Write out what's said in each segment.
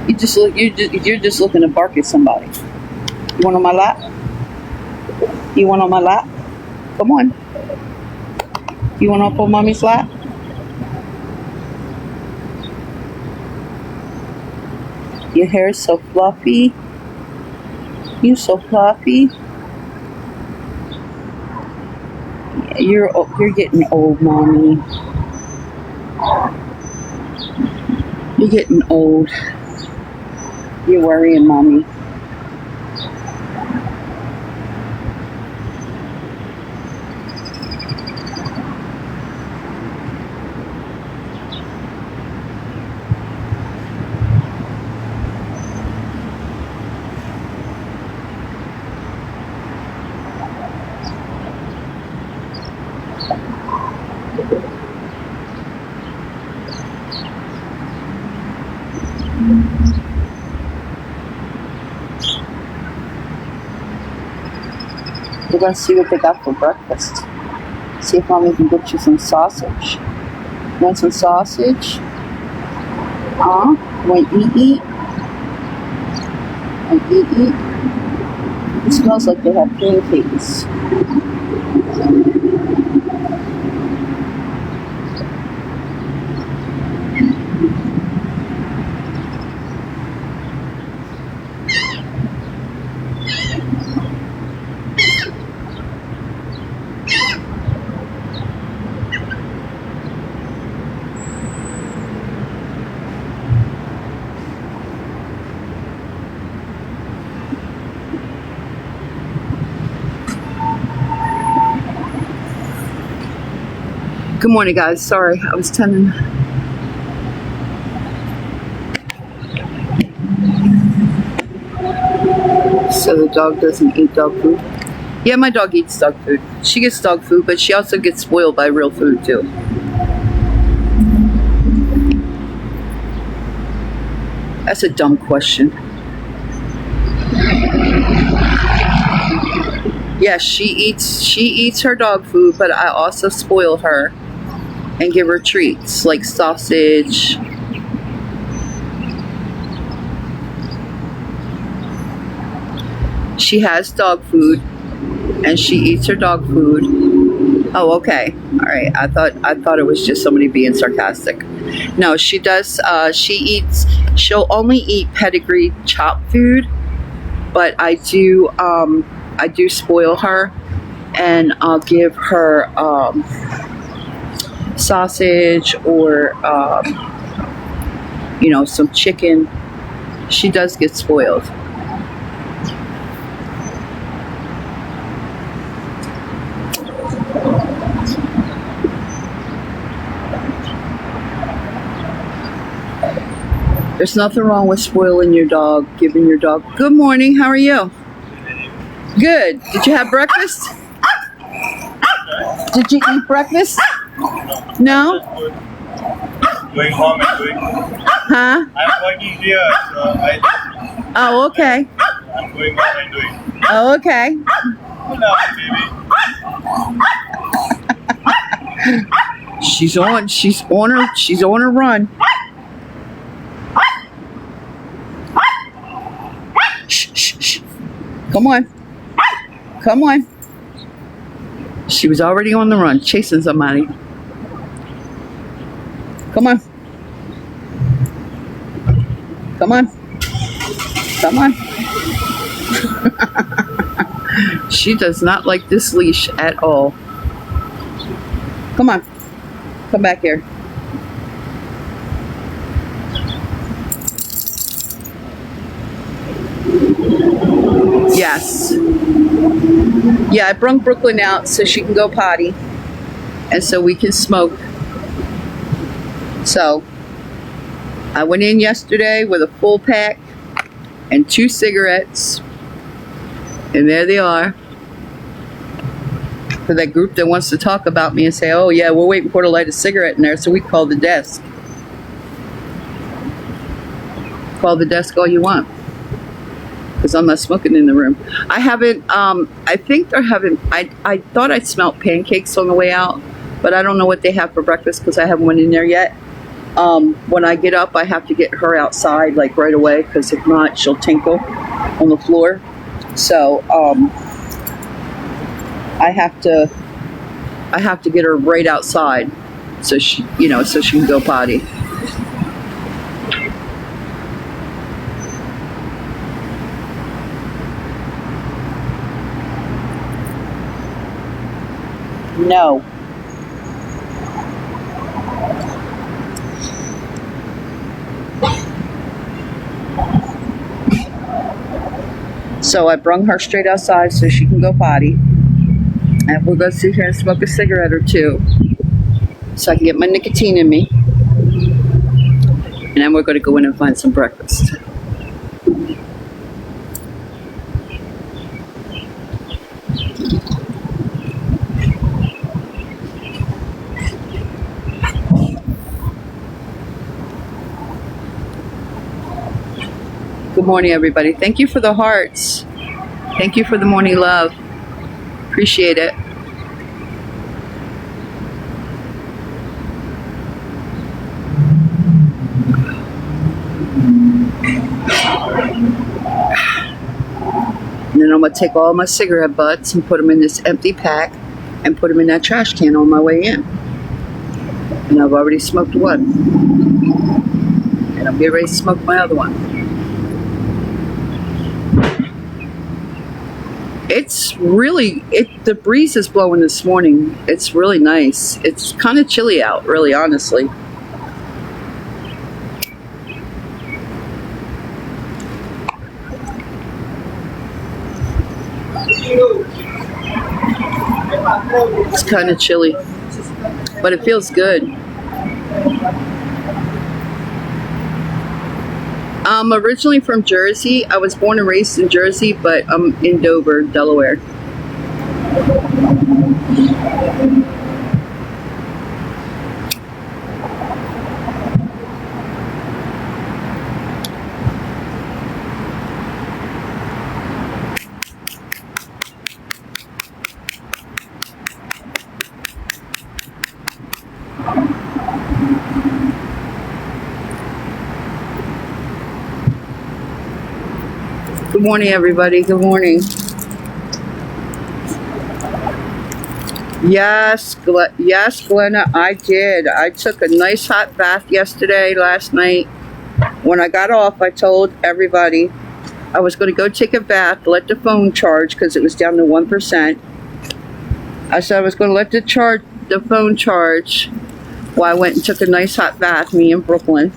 You're just looking to bark at somebody. You want on my lap? You want on my lap? Come on. You want up on mommy's lap? Your hair is so fluffy. You so fluffy. Yeah, you're getting old, mommy. You're getting old. You're worrying, mommy. We're going to see what they got for breakfast. See if mommy can get you some sausage. Want some sausage? Want to eat? Want to eat? It smells like they have pancakes. Good morning, guys. Sorry, I was tending. So the dog doesn't eat dog food? Yeah, my dog eats dog food. She gets dog food, but she also gets spoiled by real food, too. That's a dumb question. Yes, she eats her dog food, but I also spoil her and give her treats like sausage. She has dog food and she eats her dog food. Oh, okay. All right. I thought it was just somebody being sarcastic. No, she does. She'll only eat pedigree chopped food, but I do spoil her, and I'll give her sausage or some chicken. She does get spoiled. There's nothing wrong with spoiling your dog, giving your dog. Good morning. How are you? Good. Did you have breakfast? Did you eat breakfast? No? Going home and doing. Huh? I'm working here, so Oh, okay. I'm going home and doing. Oh, okay. Hello, baby. She's on her run. Shh, shh, shh. Come on. Come on. She was already on the run, chasing somebody. Come on. Come on. Come on. She does not like this leash at all. Come on. Come back here. Yes. Yeah, I brung Brooklyn out so she can go potty. And so we can smoke. So, I went in yesterday with a full pack and 2 cigarettes. And there they are. For that group that wants to talk about me and say, oh yeah, we're waiting for her to light a cigarette in there, so we call the desk. Call the desk all you want. Because I'm not smoking in the room. I haven't, I think they're having, I thought I smelled pancakes on the way out, but I don't know what they have for breakfast because I haven't went in there yet. When I get up, I have to get her outside like right away because if not, she'll tinkle on the floor. So I have to get her right outside so she can go potty. No. So I brung her straight outside so she can go potty. And we'll go sit here and smoke a cigarette or two so I can get my nicotine in me. And then we're going to go in and find some breakfast. Good morning, everybody. Thank you for the hearts. Thank you for the morning love. Appreciate it. And then I'm going to take all my cigarette butts and put them in this empty pack and put them in that trash can on my way in. And I've already smoked one. And I'm getting ready to smoke my other one. The breeze is blowing this morning. It's really nice. It's kind of chilly out, really, honestly. It's kind of chilly, but it feels good. I'm originally from Jersey. I was born and raised in Jersey, but I'm in Dover, Delaware. Good morning, everybody. Good morning. Yes, Glenna, I did. I took a nice hot bath last night. When I got off, I told everybody I was going to go take a bath, let the phone charge because it was down to 1%. I said I was going to let the phone charge while I went and took a nice hot bath, me in Brooklyn.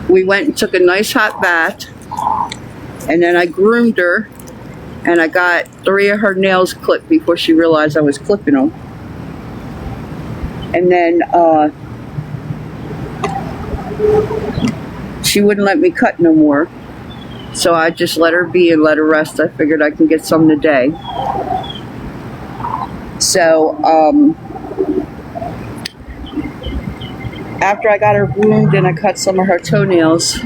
We went and took a nice hot bath, and then I groomed her, and I got 3 of her nails clipped before she realized I was clipping them. And then she wouldn't let me cut no more, so I just let her be and let her rest. I figured I can get some today. So after I got her groomed and I cut some of her toenails,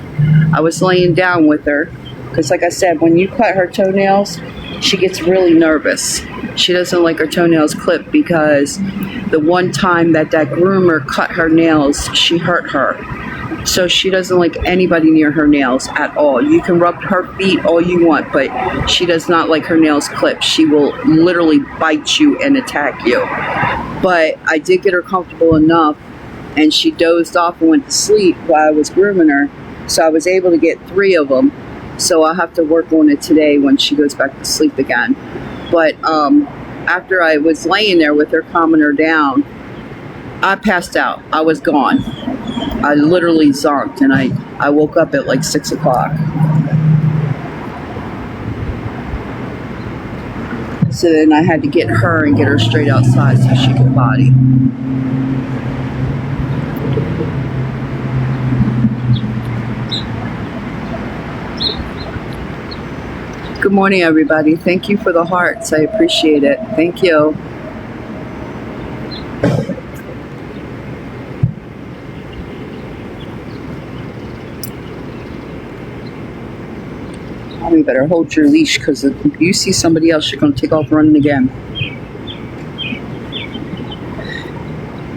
I was laying down with her. Because like I said, when you cut her toenails, she gets really nervous. She doesn't like her toenails clipped because the one time that groomer cut her nails, she hurt her. So she doesn't like anybody near her nails at all. You can rub her feet all you want, but she does not like her nails clipped. She will literally bite you and attack you. But I did get her comfortable enough, and she dozed off and went to sleep while I was grooming her. So I was able to get 3 of them. So I'll have to work on it today when she goes back to sleep again. But after I was laying there with her, calming her down, I passed out. I was gone. I literally zonked, and I woke up at like 6 o'clock. So then I had to get her and get her straight outside so she could potty. Good morning, everybody. Thank you for the hearts. I appreciate it. Thank you. You better hold your leash, because if you see somebody else, you're going to take off running again.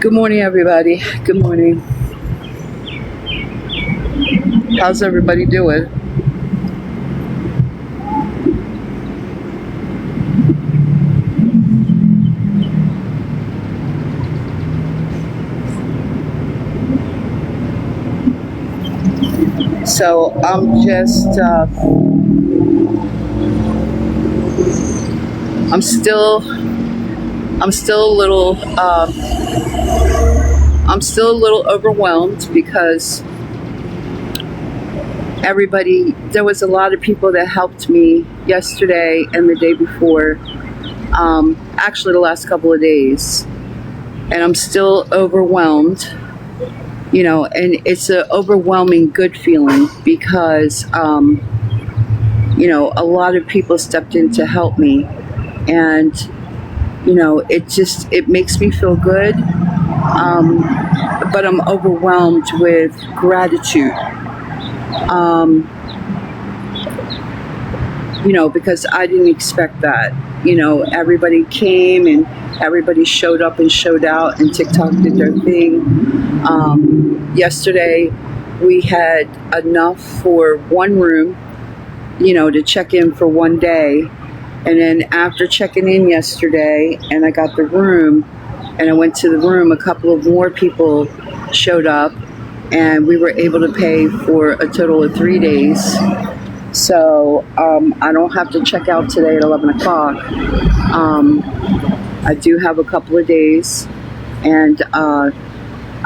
Good morning, everybody. Good morning. How's everybody doing? So I'm just, I'm still a little, I'm still a little overwhelmed because there was a lot of people that helped me yesterday and the day before, actually the last couple of days, and I'm still overwhelmed, and it's an overwhelming good feeling because, a lot of people stepped in to help me, and, it makes me feel good, but I'm overwhelmed with gratitude. Because I didn't expect that. Everybody came and everybody showed up and showed out, and TikTok did their thing. Yesterday, we had enough for one room, to check in for one day. And then after checking in yesterday, and I got the room, and I went to the room, a couple of more people showed up, and we were able to pay for a total of 3 days. So I don't have to check out today at 11 o'clock. I do have a couple of days, and I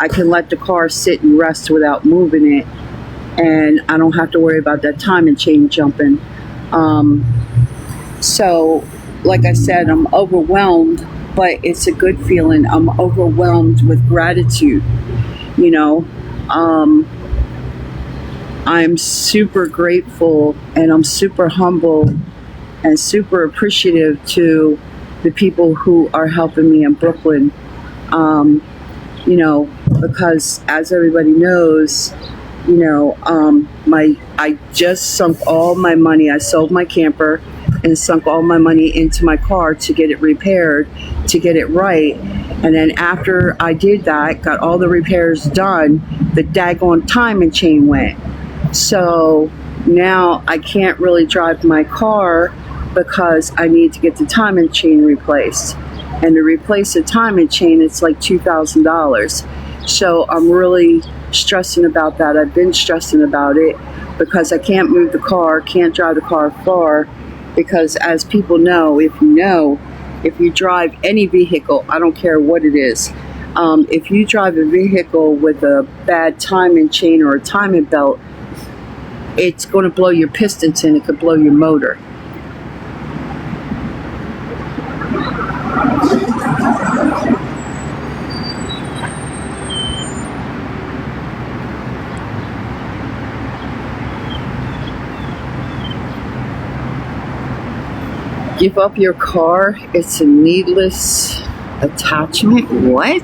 can let the car sit and rest without moving it, and I don't have to worry about that time and chain jumping. So, like I said, I'm overwhelmed, but it's a good feeling. I'm overwhelmed with gratitude, I'm super grateful, and I'm super humble and super appreciative to the people who are helping me in Brooklyn. Because as everybody knows, I just sunk all my money. I sold my camper and sunk all my money into my car to get it repaired, to get it right. And then after I did that, got all the repairs done, the daggone timing chain went. So now I can't really drive my car because I need to get the timing chain replaced. And to replace the timing chain, it's like $2,000. So I'm really stressing about that. I've been stressing about it because I can't move the car, can't drive the car far, because as people know, if you drive any vehicle, I don't care what it is, if you drive a vehicle with a bad timing chain or a timing belt, it's going to blow your pistons and it could blow your motor. Give up your car. It's a needless attachment. What?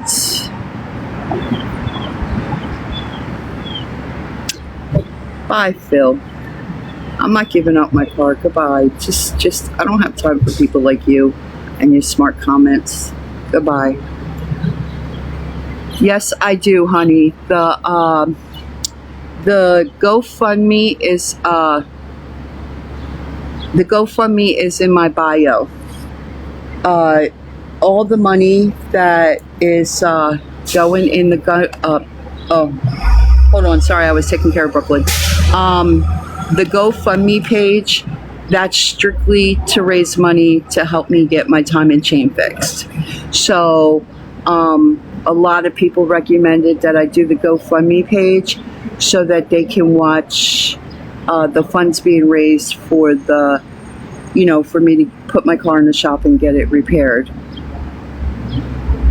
Bye, Phil. I'm not giving up my car. Goodbye. Just, I don't have time for people like you and your smart comments. Goodbye. Yes, I do, honey. The GoFundMe is in my bio. All the money that is going in the hold on, sorry, I was taking care of Brooklyn. The GoFundMe page, that's strictly to raise money to help me get my time and chain fixed. So a lot of people recommended that I do the GoFundMe page so that they can watch the funds being raised for the, for me to put my car in the shop and get it repaired.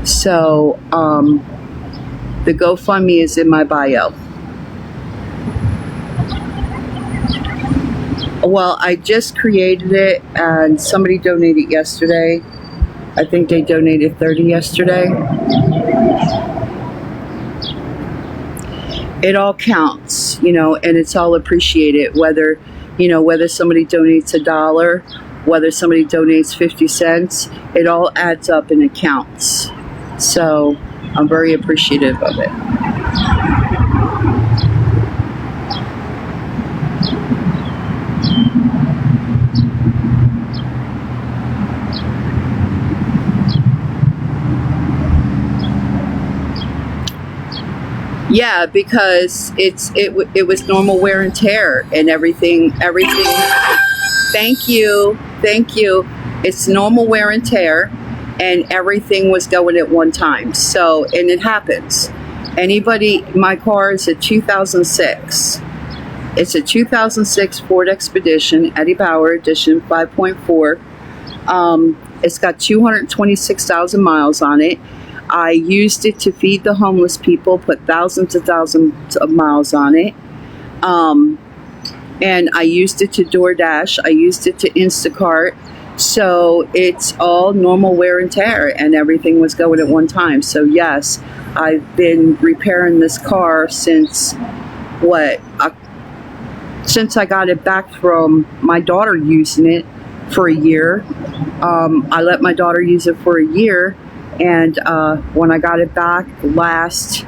So the GoFundMe is in my bio. Well, I just created it and somebody donated yesterday. I think they donated 30 yesterday. It all counts, and it's all appreciated, whether somebody donates $1, whether somebody donates 50 cents, it all adds up and it counts. So I'm very appreciative of it. Yeah, because it was normal wear and tear and everything. Thank you. It's normal wear and tear, and everything was going at one time. So, and it happens. My car is a 2006. It's a 2006 Ford Expedition, Eddie Bauer edition, 5.4. It's got 226,000 miles on it. I used it to feed the homeless people, put thousands of miles on it. And I used it to DoorDash. I used it to Instacart. So it's all normal wear and tear, and everything was going at one time. So yes, I've been repairing this car since since I got it back from my daughter using it for a year. I let my daughter use it for a year, and when I got it back last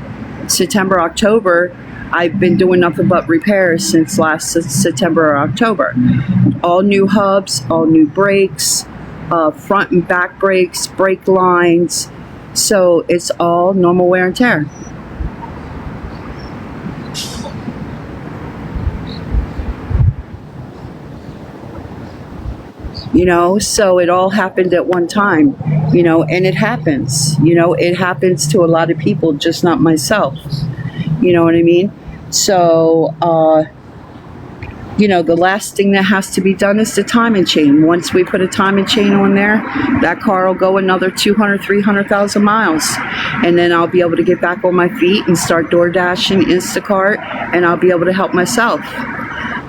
September, October, I've been doing nothing but repairs since last September or October. All new hubs, all new brakes, front and back brakes, brake lines. So it's all normal wear and tear. So it all happened at one time, and it happens, it happens to a lot of people, just not myself. You know what I mean? So, the last thing that has to be done is the timing chain. Once we put a timing chain on there, that car will go another 200, 300,000 miles. And then I'll be able to get back on my feet and start DoorDashing, Instacart, and I'll be able to help myself.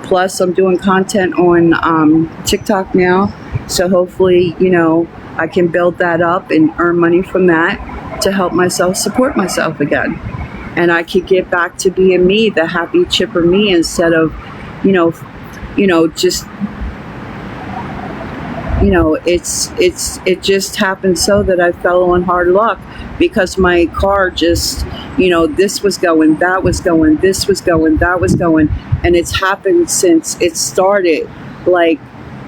Plus, I'm doing content on TikTok now. So hopefully, I can build that up and earn money from that to help myself support myself again. And I could get back to being me, the happy, chipper me, instead of, just, it just happened so that I fell on hard luck because my car just, this was going, that was going, this was going, that was going. And it's happened since it started, like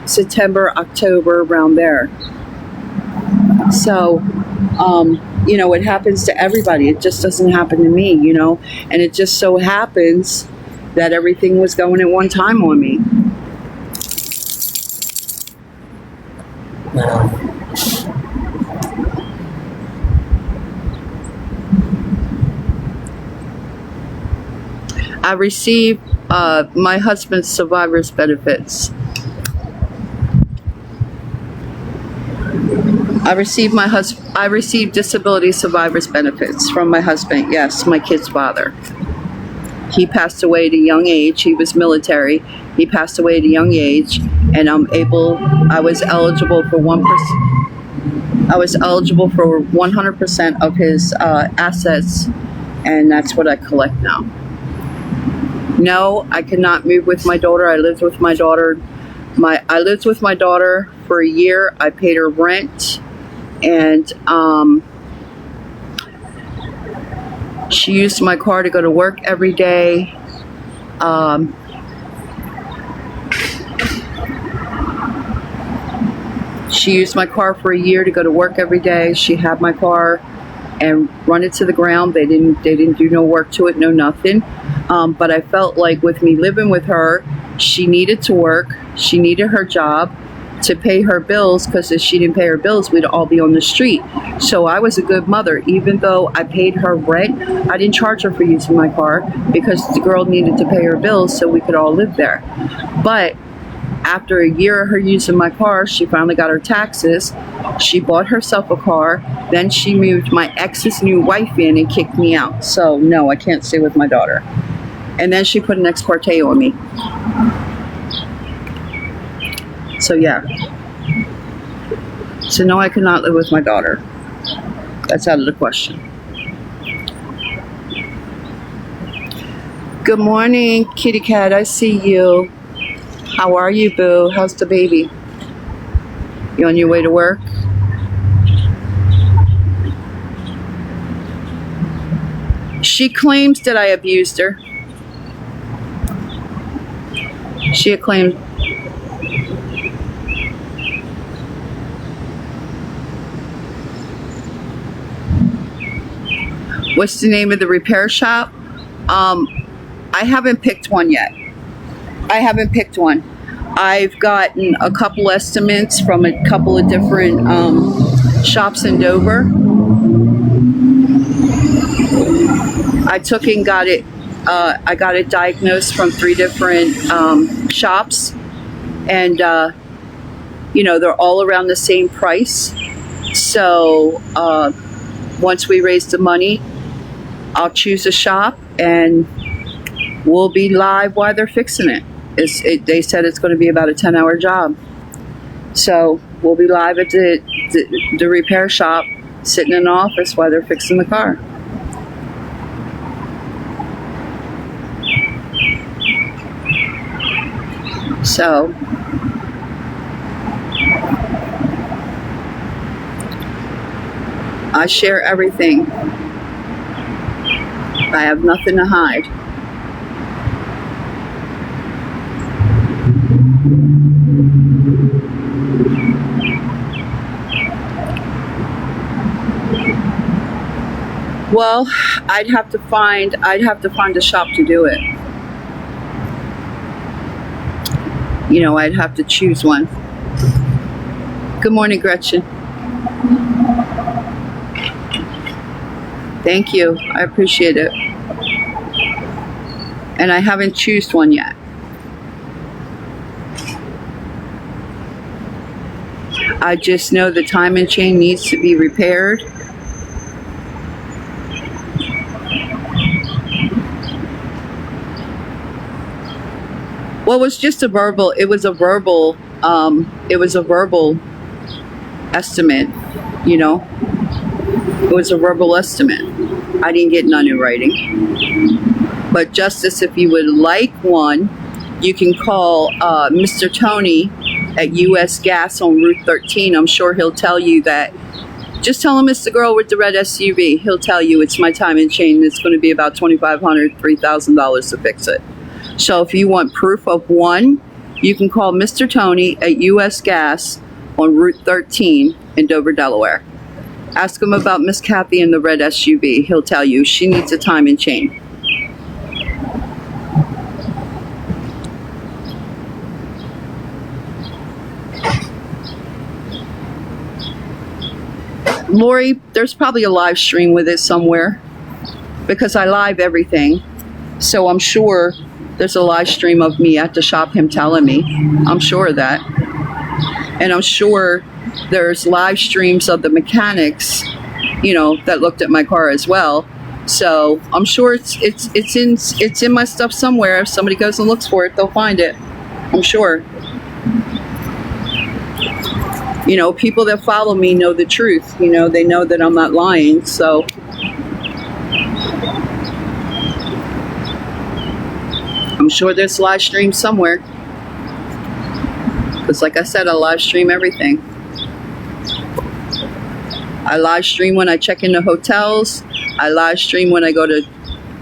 September, October, around there. So, it happens to everybody. It just doesn't happen to me, and it just so happens that everything was going at one time on me. I received my husband's survivor's benefits. I received disability survivor's benefits from my husband. Yes, my kid's father. He passed away at a young age. He was military. He passed away at a young age, and I was eligible for 1%. I was eligible for 100% of his assets, and that's what I collect now. No, I cannot move with my daughter. I lived with my daughter. I lived with my daughter for a year. I paid her rent, and she used my car to go to work every day. She used my car for a year to go to work every day. She had my car and run it to the ground. They didn't do no work to it, no nothing. But I felt like with me living with her, she needed to work. She needed her job to pay her bills, because if she didn't pay her bills, we'd all be on the street. So I was a good mother. Even though I paid her rent, I didn't charge her for using my car because the girl needed to pay her bills so we could all live there. But after a year of her using my car, she finally got her taxes. She bought herself a car. Then she moved my ex's new wife in and kicked me out. So no, I can't stay with my daughter. And then she put an ex parte on me. So yeah. So no, I cannot live with my daughter. That's out of the question. Good morning, kitty cat. I see you. How are you, boo? How's the baby? You on your way to work? She claims that I abused her. She claims. What's the name of the repair shop? I haven't picked one yet. I haven't picked one. I've gotten a couple estimates from a couple of different shops in Dover. I took and got it. I got it diagnosed from 3 different shops, and they're all around the same price. So once we raise the money, I'll choose a shop, and we'll be live while they're fixing it. They said it's going to be about a 10-hour job, so we'll be live at the repair shop, sitting in the office while they're fixing the car. So I share everything. I have nothing to hide. Well, I'd have to find a shop to do it. I'd have to choose one. Good morning, Gretchen. Thank you. I appreciate it. And I haven't chosen one yet. I just know the timing chain needs to be repaired. Well, it was just a verbal. It was a verbal estimate. It was a verbal estimate. I didn't get none in writing. But Justice, if you would like one, you can call Mr. Tony at US Gas on Route 13. I'm sure he'll tell you that. Just tell him it's the girl with the red SUV. He'll tell you it's my time and chain. It's going to be about $2,500, $3,000 to fix it. So if you want proof of one, you can call Mr. Tony at US Gas on Route 13 in Dover, Delaware. Ask him about Miss Kathy and the red SUV. He'll tell you she needs a time and chain. Lori, there's probably a live stream with it somewhere because I live everything. So I'm sure there's a live stream of me at the shop, him telling me. I'm sure of that. And I'm sure there's live streams of the mechanics, that looked at my car as well. So I'm sure it's in my stuff somewhere. If somebody goes and looks for it, they'll find it. I'm sure. People that follow me know the truth. They know that I'm not lying. So I'm sure there's a live stream somewhere. Because like I said, I live stream everything. I live stream when I check into hotels. I live stream when I go to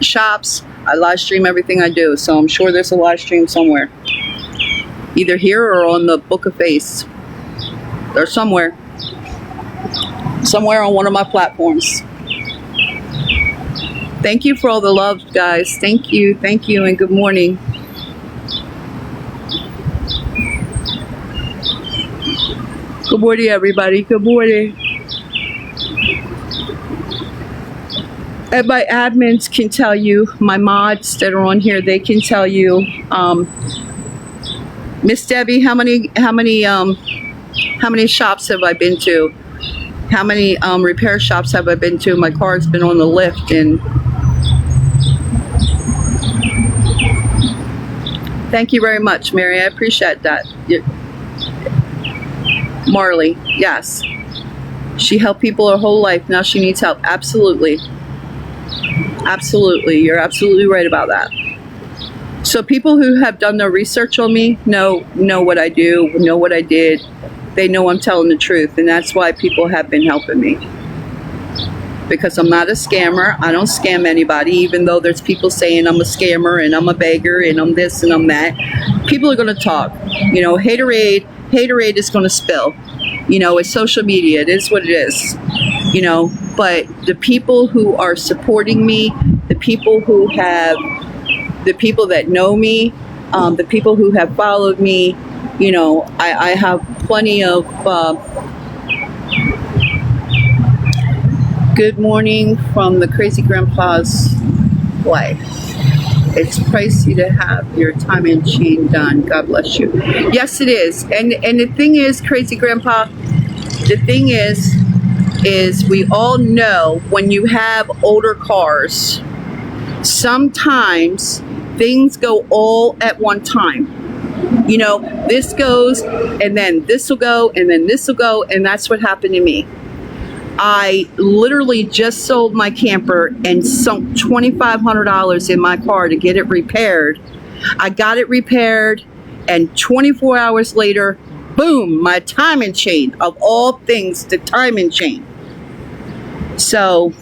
shops. I live stream everything I do. So I'm sure there's a live stream somewhere. Either here or on the Book of Face. Or somewhere. Somewhere on one of my platforms. Thank you for all the love, guys. Thank you, and good morning. Good morning, everybody. Good morning. And my admins can tell you, my mods that are on here, they can tell you, Miss Debbie, how many shops have I been to? How many repair shops have I been to? My car's been on the lift, and thank you very much, Mary. I appreciate that. Marley, yes. She helped people her whole life. Now she needs help. Absolutely. Absolutely. You're absolutely right about that. So people who have done their research on me know what I do, know what I did. They know I'm telling the truth, and that's why people have been helping me. because I'm not a scammer. I don't scam anybody, even though there's people saying I'm a scammer and I'm a beggar and I'm this and I'm that. People are going to talk. You know, haterade is going to spill. You know, it's social media. It is what it is. You know, but the people who are supporting me, the people that know me, the people who have followed me, you know, I have plenty of good morning from the Crazy Grandpa's wife. It's pricey to have your time and chain done. God bless you. Yes, it is. And the thing is, Crazy Grandpa, the thing is we all know when you have older cars, sometimes things go all at one time. You know, this goes and then this will go and then this will go, and that's what happened to me. I literally just sold my camper and sunk $2,500 in my car to get it repaired. I got it repaired, and 24 hours later, boom, my timing chain, of all things, the timing chain. So,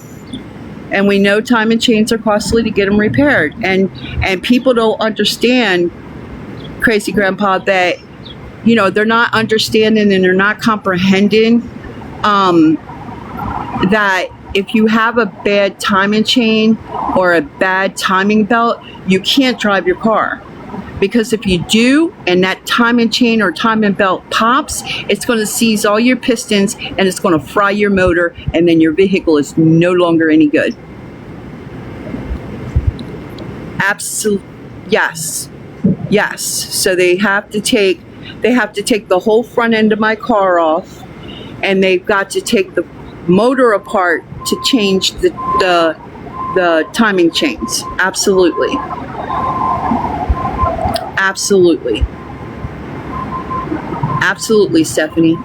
and we know timing chains are costly to get them repaired. And people don't understand, Crazy Grandpa, that, you know, they're not understanding and they're not comprehending that if you have a bad timing chain or a bad timing belt, you can't drive your car. Because if you do, and that timing chain or timing belt pops, it's going to seize all your pistons and it's going to fry your motor, and then your vehicle is no longer any good. Absolutely, yes. So they have to take the whole front end of my car off, and they've got to take the motor apart to change the timing chains. Absolutely, Stephanie.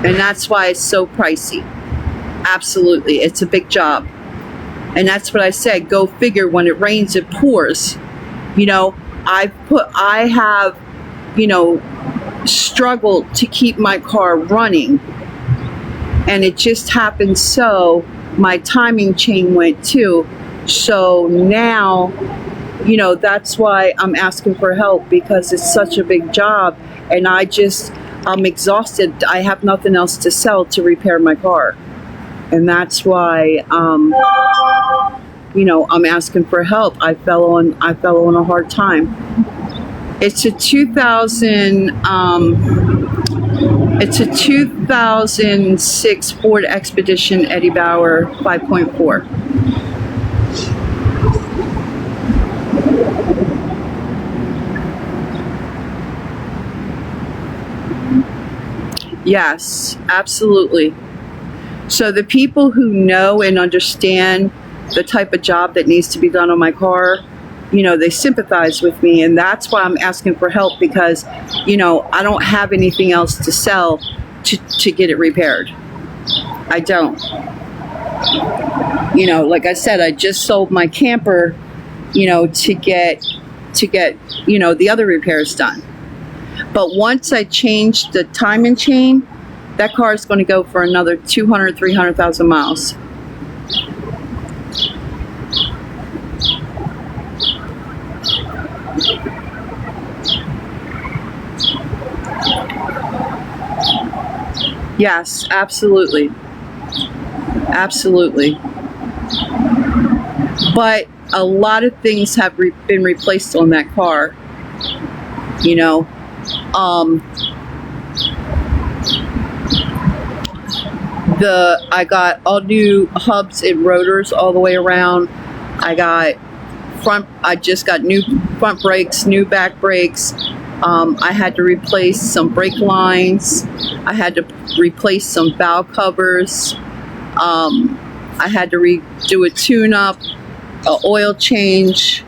And that's why it's so pricey. Absolutely, it's a big job. And that's what I said, go figure, when it rains it pours. You know, I have, you know, struggled to keep my car running, and it just happened so my timing chain went too. So now, you know, that's why I'm asking for help, because it's such a big job, and I'm exhausted. I have nothing else to sell to repair my car, and that's why you know, I'm asking for help. I fell on a hard time. It's a 2006 Ford Expedition Eddie Bauer 5.4. Yes, absolutely. So the people who know and understand the type of job that needs to be done on my car, you know, they sympathize with me, and that's why I'm asking for help, because, you know, I don't have anything else to sell to get it repaired. I don't. You know, like I said, I just sold my camper, you know, to get, you know, the other repairs done. But once I change the timing chain, that car is going to go for another 200, 300,000 miles. Yes, absolutely. But a lot of things have been replaced on that car. You know, I got all new hubs and rotors all the way around. I just got new front brakes, new back brakes. I had to replace some brake lines. I had to replace some valve covers. I had to do a tune-up, an oil change.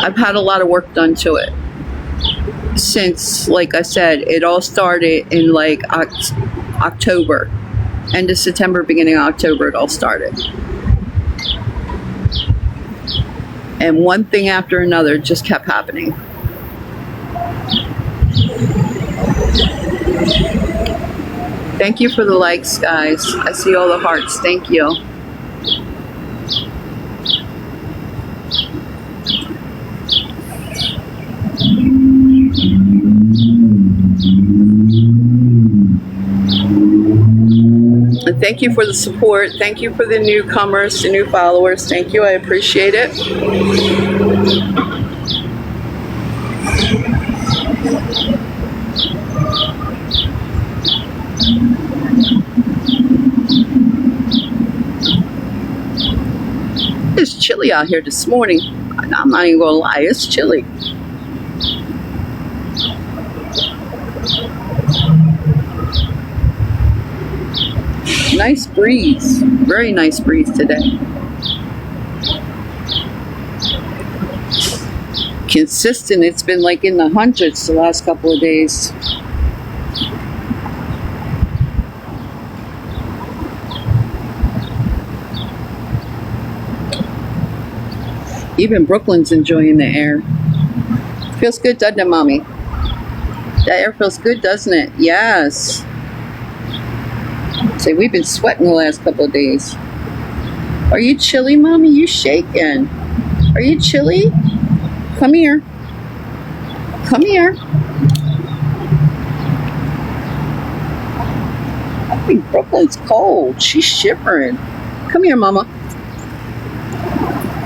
I've had a lot of work done to it since, like I said, it all started in like October. End of September, beginning of October, it all started. And one thing after another just kept happening. Thank you for the likes, guys. I see all the hearts. Thank you. And thank you for the support. Thank you for the newcomers, the new followers. Thank you. I appreciate it. It's chilly out here this morning. I'm not even gonna lie, it's chilly. Nice breeze. Very nice breeze today. Consistent. It's been like in the hundreds the last couple of days. Even Brooklyn's enjoying the air. Feels good, doesn't it, Mommy? That air feels good, doesn't it? Yes. Say, we've been sweating the last couple of days. Are you chilly, Mommy? You shaking. Are you chilly? Come here. Come here. I think Brooklyn's cold. She's shivering. Come here, Mama.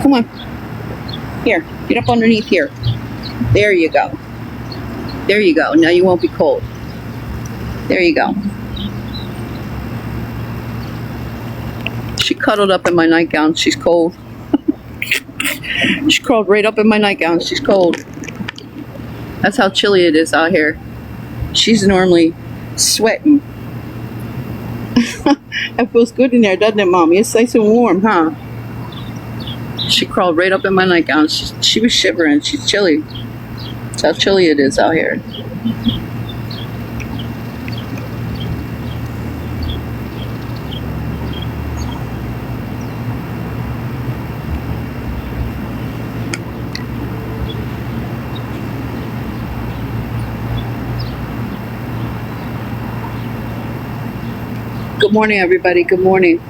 Come on. Here, get up underneath here. There you go. There you go. Now you won't be cold. There you go. She cuddled up in my nightgown. She's cold. She crawled right up in my nightgown. She's cold. That's how chilly it is out here. She's normally sweating. That feels good in there, doesn't it, Mommy? It's nice and warm, huh? She crawled right up in my nightgown. She was shivering. She's chilly. That's how chilly it is out here. Good morning, everybody. Good morning.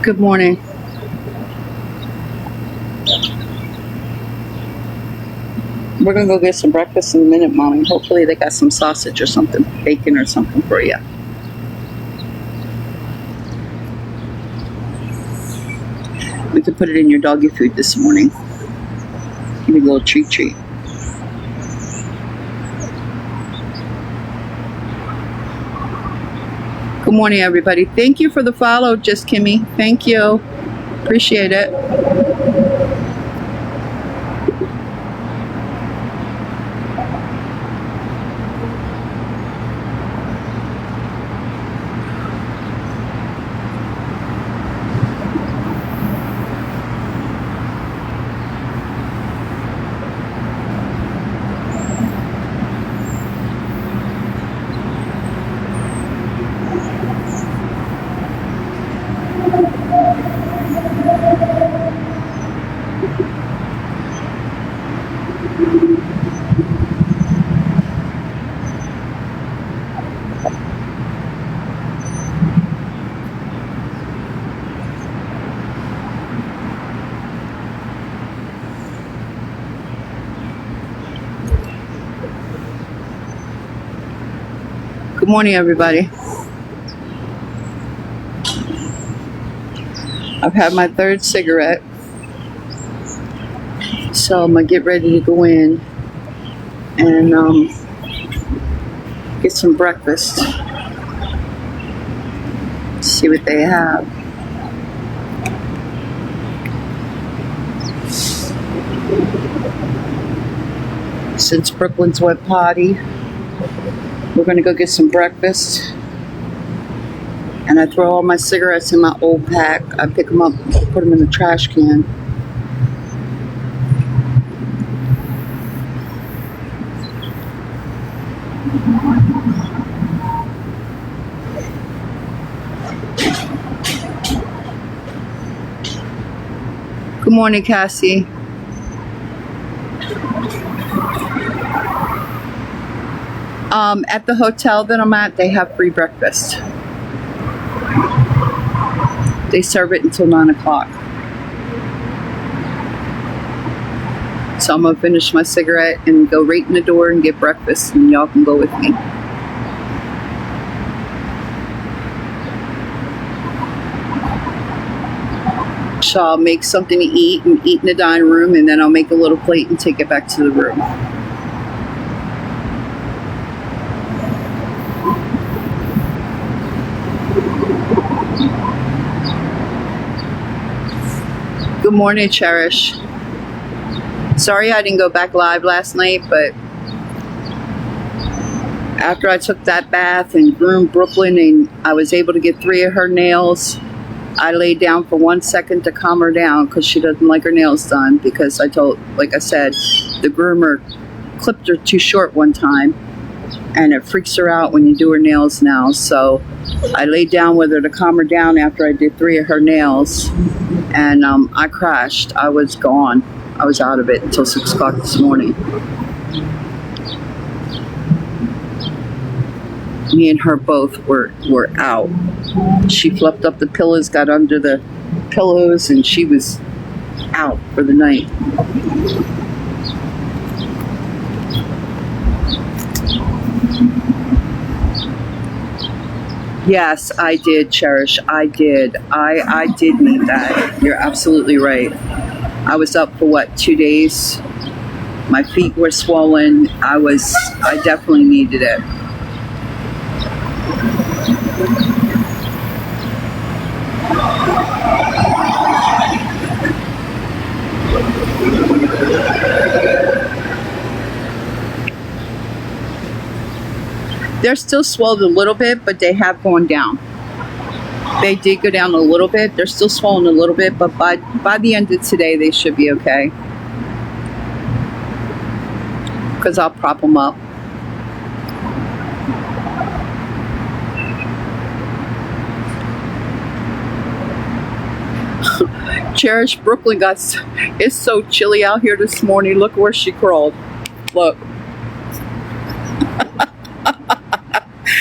Good morning. We're going to go get some breakfast in a minute, Mommy. Hopefully they got some sausage or something, bacon or something for you. We could put it in your doggy food this morning. Give you a little treat. Good morning, everybody. Thank you for the follow, Just Kimmy. Thank you. Appreciate it. Good morning, everybody. I've had my third cigarette, so I'm gonna get ready to go in and get some breakfast. See what they have. Since Brooklyn's went potty, we're gonna go get some breakfast. And I throw all my cigarettes in my old pack. I pick them up, put them in the trash can. Good morning, Cassie. At the hotel that I'm at, they have free breakfast. They serve it until 9 o'clock. So I'm going to finish my cigarette and go right in the door and get breakfast, and y'all can go with me. So I'll make something to eat and eat in the dining room, and then I'll make a little plate and take it back to the room. Good morning, Cherish. Sorry I didn't go back live last night, but after I took that bath and groomed Brooklyn and I was able to get 3 of her nails, I laid down for 1 second to calm her down because she doesn't like her nails done, because like I said, the groomer clipped her too short one time and it freaks her out when you do her nails now. So I laid down with her to calm her down after I did 3 of her nails, and I crashed. I was gone. I was out of it until 6 o'clock this morning. Me and her both were out. She fluffed up the pillows, got under the pillows, and she was out for the night. Yes, I did, Cherish. I did. I did need that. You're absolutely right. I was up for 2 days. My feet were swollen. I definitely needed it. They're still swelled a little bit, but they have gone down. They did go down a little bit. They're still swollen a little bit, but by the end of today, they should be okay. Because I'll prop them up. Cherish, Brooklyn it's so chilly out here this morning. Look where she crawled. Look.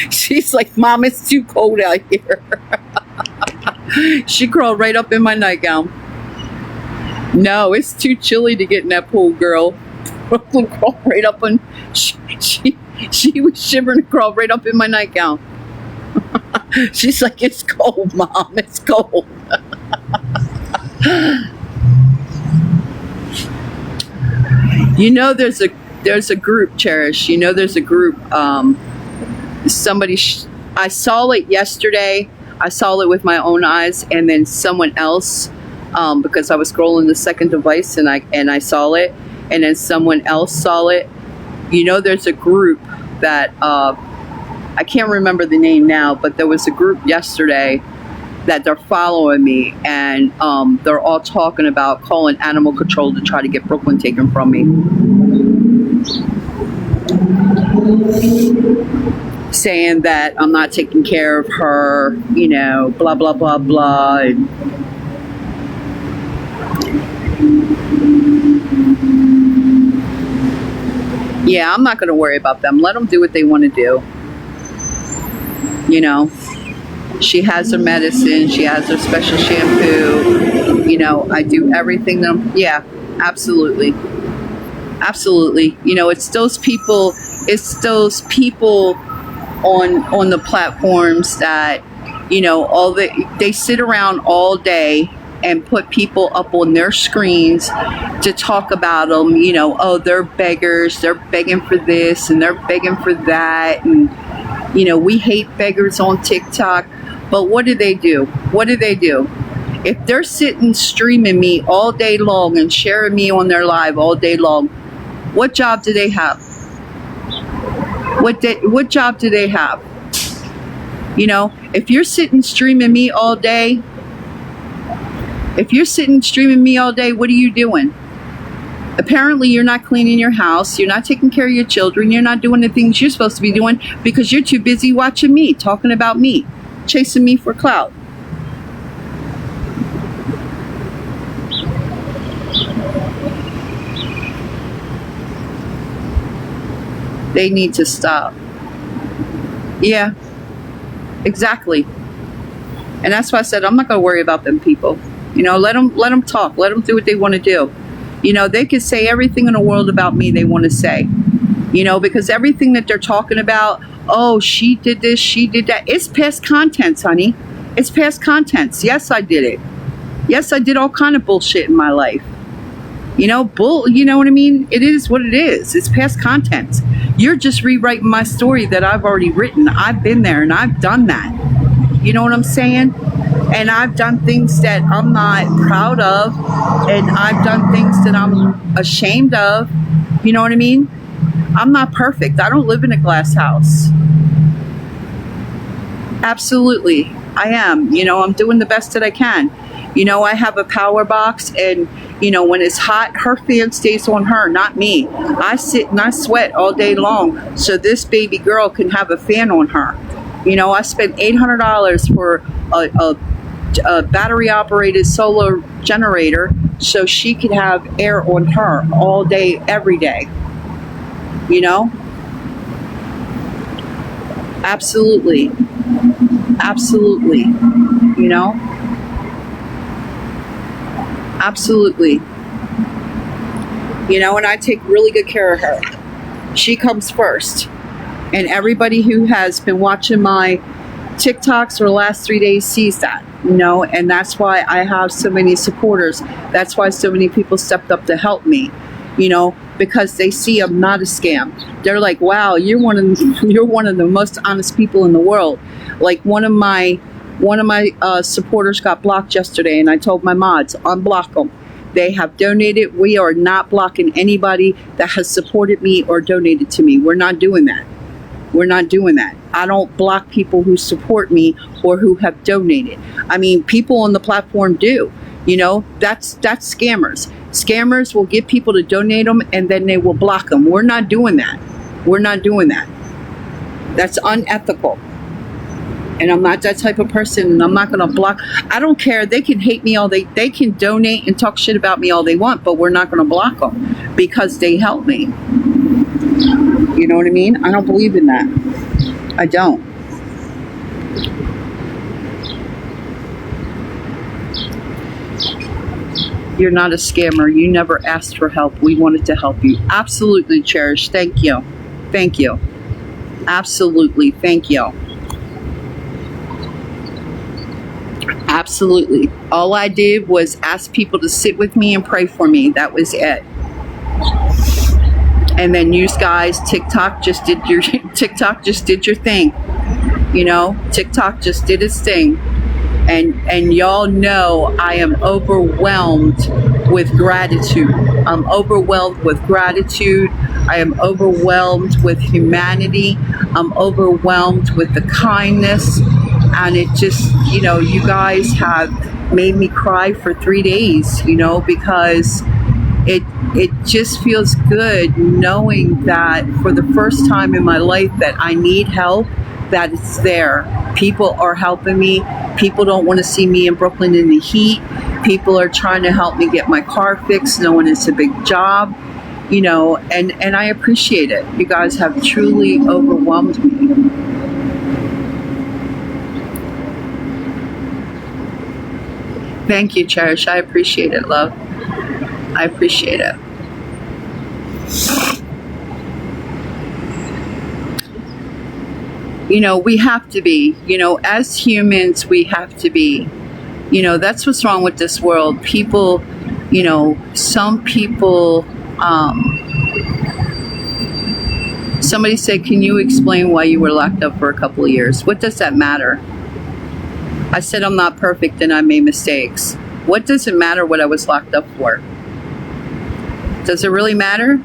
She's like, Mom, it's too cold out here. She crawled right up in my nightgown. No, it's too chilly to get in that pool, girl. Brooklyn crawled right up on. She was shivering and crawled right up in my nightgown. She's like, it's cold, Mom. It's cold. You know, there's a group, Cherish. You know, there's a group. Somebody, I saw it yesterday. I saw it with my own eyes, and then someone else, because I was scrolling the second device, and I saw it, and then someone else saw it. You know, there's a group that I can't remember the name now, but there was a group yesterday that they're following me, and they're all talking about calling animal control to try to get Brooklyn taken from me. Saying that I'm not taking care of her, you know, blah, blah, blah, blah. And yeah, I'm not going to worry about them. Let them do what they want to do. You know, she has her medicine. She has her special shampoo. You know, I do everything. Yeah, absolutely. Absolutely. You know, it's those people on the platforms that, you know, they sit around all day and put people up on their screens to talk about them. You know, oh, they're beggars, they're begging for this and they're begging for that, and you know, we hate beggars on TikTok. But what do they do? What do they do? If they're sitting streaming me all day long and sharing me on their live all day long, what job do they have? What job do they have? You know, if you're sitting streaming me all day, what are you doing? Apparently you're not cleaning your house, you're not taking care of your children, you're not doing the things you're supposed to be doing because you're too busy watching me, talking about me, chasing me for clout. They need to stop. Yeah, exactly. And that's why I said I'm not going to worry about them people. Let them talk. Let them do what they want to do. They could say everything in the world about me they want to say. Because everything that they're talking about, oh, she did this, she did that, it's past contents, honey. It's past contents. Yes, I did it. Yes, I did all kind of bullshit in my life. You know what I mean? It is what it is. It's past contents. You're just rewriting my story that I've already written. I've been there and I've done that. You know what I'm saying? And I've done things that I'm not proud of, and I've done things that I'm ashamed of. You know what I mean? I'm not perfect. I don't live in a glass house. Absolutely. I am. I'm doing the best that I can. I have a power box, and when it's hot, her fan stays on her, not me. I sit and I sweat all day long so this baby girl can have a fan on her. I spent $800 for a battery operated solar generator so she could have air on her all day, every day. Absolutely. Absolutely. Absolutely. And I take really good care of her. She comes first. And everybody who has been watching my TikToks for the last 3 days sees that, and that's why I have so many supporters. That's why so many people stepped up to help me, because they see I'm not a scam. They're like, wow, you're one of the most honest people in the world. Like one of my supporters got blocked yesterday, and I told my mods, unblock them. They have donated. We are not blocking anybody that has supported me or donated to me. We're not doing that. We're not doing that. I don't block people who support me or who have donated. I mean, people on the platform do. That's scammers. Scammers will get people to donate them and then they will block them. We're not doing that. We're not doing that. That's unethical. And I'm not that type of person, and I'm not going to block. I don't care. They can hate me they can donate and talk shit about me all they want, but we're not going to block them because they help me. You know what I mean? I don't believe in that. I don't. You're not a scammer. You never asked for help. We wanted to help you. Absolutely, Cherish. Thank you. Thank you. Absolutely. Thank you. Absolutely. All I did was ask people to sit with me and pray for me. That was it. And then you guys, TikTok just did your thing. TikTok just did its thing. And y'all know I am overwhelmed with gratitude. I'm overwhelmed with gratitude. I am overwhelmed with humanity. I'm overwhelmed with the kindness. And it just, you guys have made me cry for 3 days, because it just feels good knowing that for the first time in my life that I need help, that it's there. People are helping me. People don't want to see me in Brooklyn in the heat. People are trying to help me get my car fixed, knowing it's a big job, and I appreciate it. You guys have truly overwhelmed me. Thank you, Cherish. I appreciate it, love. I appreciate it. We have to be, as humans, we have to be. That's what's wrong with this world. People, some people, somebody said, can you explain why you were locked up for a couple of years? What does that matter? I said I'm not perfect and I made mistakes. What does it matter what I was locked up for? Does it really matter?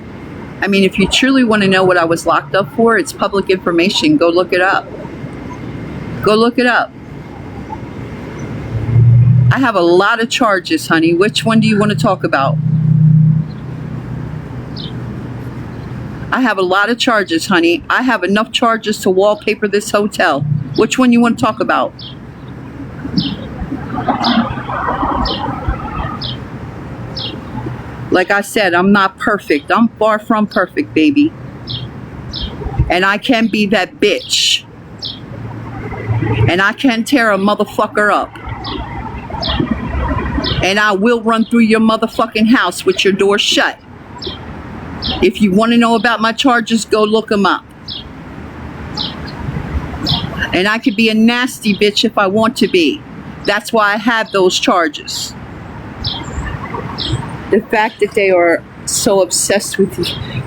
I mean, if you truly want to know what I was locked up for, it's public information. Go look it up. Go look it up. I have a lot of charges, honey. Which one do you want to talk about? I have a lot of charges, honey. I have enough charges to wallpaper this hotel. Which one you want to talk about? Like I said, I'm not perfect. I'm far from perfect, baby. And I can be that bitch. And I can tear a motherfucker up. And I will run through your motherfucking house with your door shut. If you want to know about my charges, go look them up. And I could be a nasty bitch if I want to be. That's why I have those charges. The fact that they are so obsessed with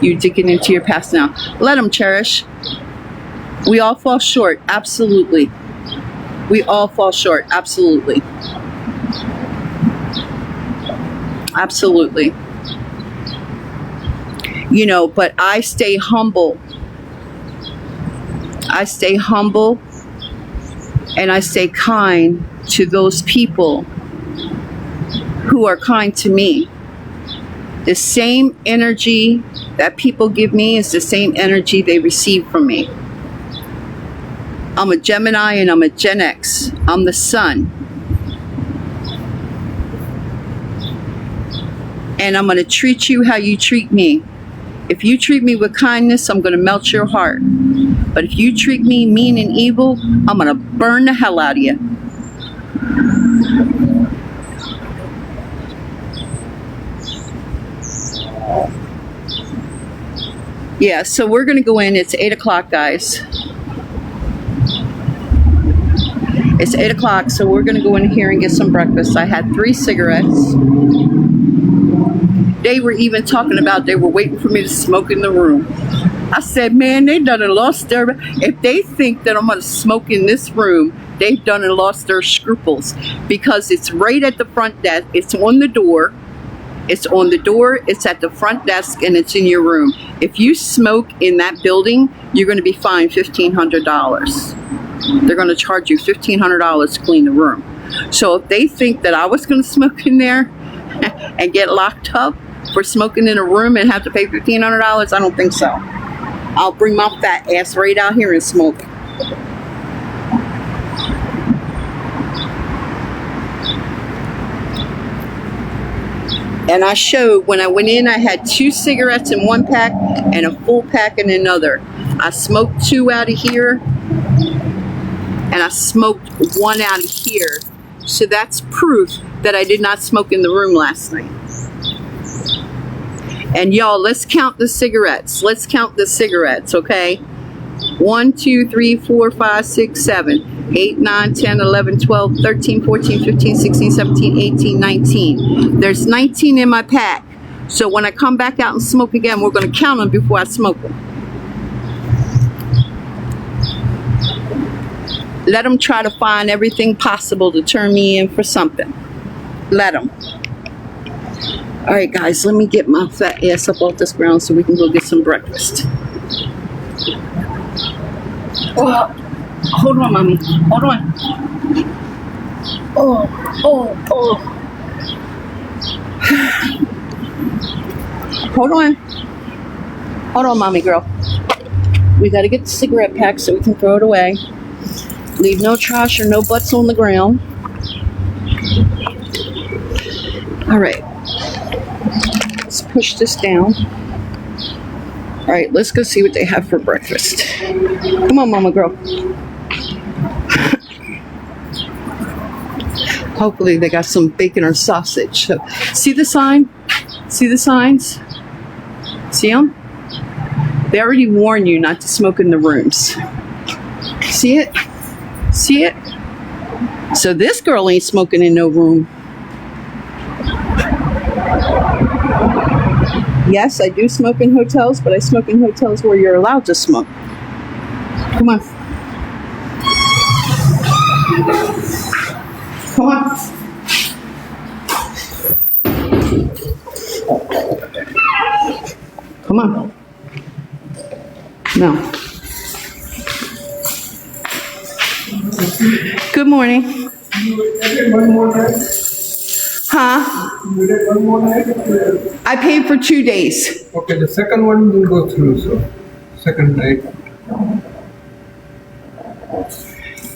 you digging into your past now. Let them, Cherish. We all fall short. Absolutely. We all fall short. Absolutely. Absolutely. You know, but I stay humble. I stay humble and I stay kind to those people who are kind to me. The same energy that people give me is the same energy they receive from me. I'm a Gemini and I'm a Gen X. I'm the sun. And I'm going to treat you how you treat me. If you treat me with kindness, I'm going to melt your heart. But if you treat me mean and evil, I'm going to burn the hell out of you. Yeah, so we're going to go in. It's 8 o'clock, guys. It's 8 o'clock, so we're going to go in here and get some breakfast. I had 3 cigarettes. They were even talking about they were waiting for me to smoke in the room. I said, man, they done and lost their... If they think that I'm going to smoke in this room, they've done and lost their scruples. Because it's right at the front desk. It's on the door. It's on the door. It's at the front desk, and it's in your room. If you smoke in that building, you're going to be fined $1,500. They're going to charge you $1,500 to clean the room. So if they think that I was going to smoke in there and get locked up for smoking in a room and have to pay $1,500, I don't think so. I'll bring my fat ass right out here and smoke. And I showed, when I went in, I had 2 cigarettes in one pack and a full pack in another. I smoked 2 out of here and I smoked 1 out of here. So that's proof that I did not smoke in the room last night. And y'all, let's count the cigarettes. Let's count the cigarettes, okay? 1, 2, 3, 4, 5, 6, 7, 8, 9, 10, 11, 12, 13, 14, 15, 16, 17, 18, 19. There's 19 in my pack. So when I come back out and smoke again, we're going to count them before I smoke them. Let them try to find everything possible to turn me in for something. Let them. All right, guys, let me get my fat ass up off this ground so we can go get some breakfast. Oh, hold on, mommy. Hold on. Oh. Hold on. Hold on, mommy girl. We got to get the cigarette pack so we can throw it away. Leave no trash or no butts on the ground. All right. Let's push this down. All right, let's go see what they have for breakfast. Come on, mama girl. Hopefully they got some bacon or sausage. So, see the sign? See the signs? See them? They already warn you not to smoke in the rooms. See it? See it? So this girl ain't smoking in no room. Yes, I do smoke in hotels, but I smoke in hotels where you're allowed to smoke. Come on. Come on. Come on. No. Good morning. One more night? Huh? You did one more night? I paid for 2 days. Okay, the second one will go through, so second night.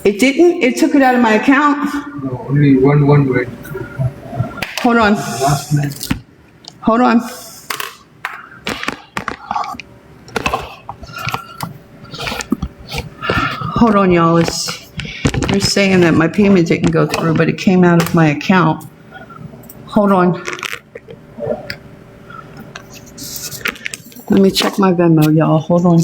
It didn't? It took it out of my account? No, only one went through. Hold on. Last night. Hold on. Hold on, y'all. They're saying that my payment didn't go through, but it came out of my account. Hold on. Let me check my Venmo, y'all. Hold on.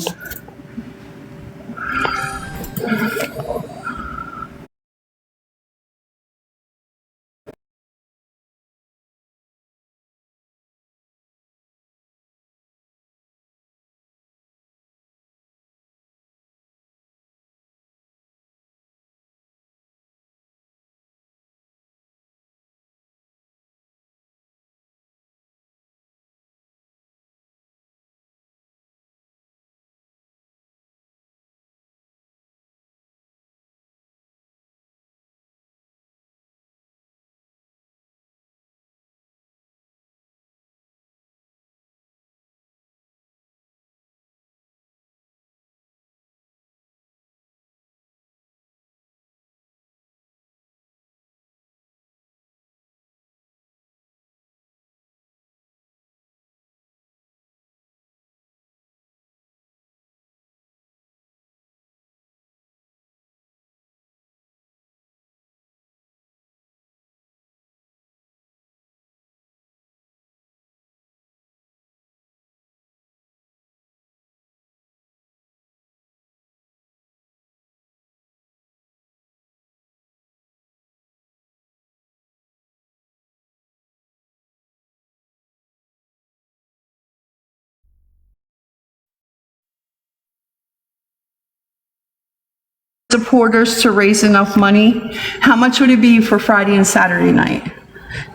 Supporters to raise enough money. How much would it be for Friday and Saturday night?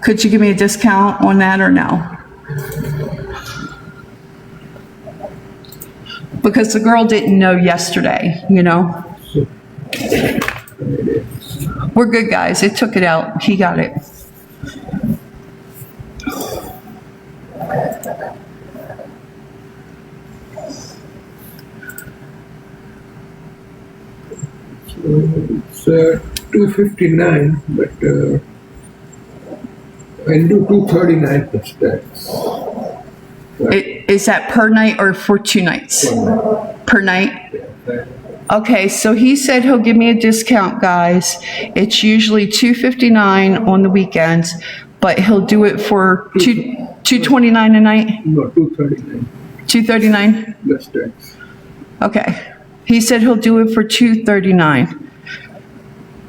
Could you give me a discount on that or no? Because the girl didn't know yesterday, you know? We're good, guys. It took it out. He got it. It's 259, but I'll do 239 plus tax. Is that per night or for 2 nights? Per night? Okay, so he said he'll give me a discount, guys. It's usually $259 on the weekends, but he'll do it for $229 a night? No, 239 $239? plus tax. Okay. He said he'll do it for $239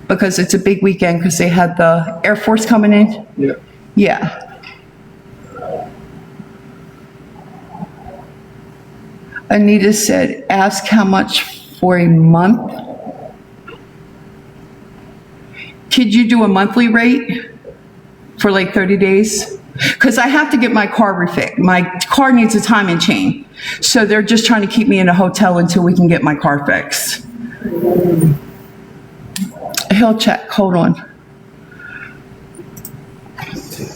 because it's a big weekend because they had the Air Force coming in. Yeah. Yeah. Anita said, ask how much for a month. Could you do a monthly rate for like 30 days? Because I have to get my car refit. My car needs a timing chain. So they're just trying to keep me in a hotel until we can get my car fixed. He'll check. Hold on.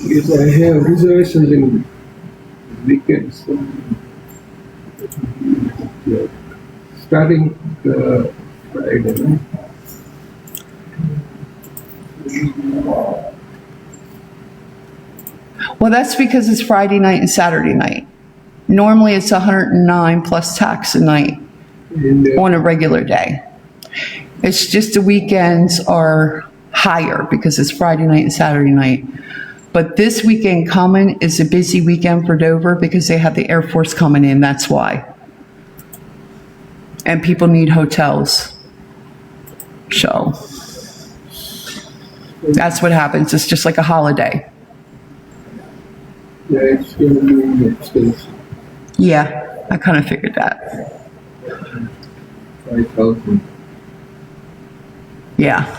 Yes, I have reservations in weekends. Yeah. Starting Friday. No? Well, that's because it's Friday night and Saturday night. Normally it's 109 plus tax a night And, on a regular day. It's just the weekends are higher because it's Friday night and Saturday night. But this weekend coming is a busy weekend for Dover because they have the Air Force coming in, that's why. And people need hotels. So that's what happens. It's just like a holiday. yeah, it's going to be expensive. Yeah, I kind of figured that. 5,000. Yeah.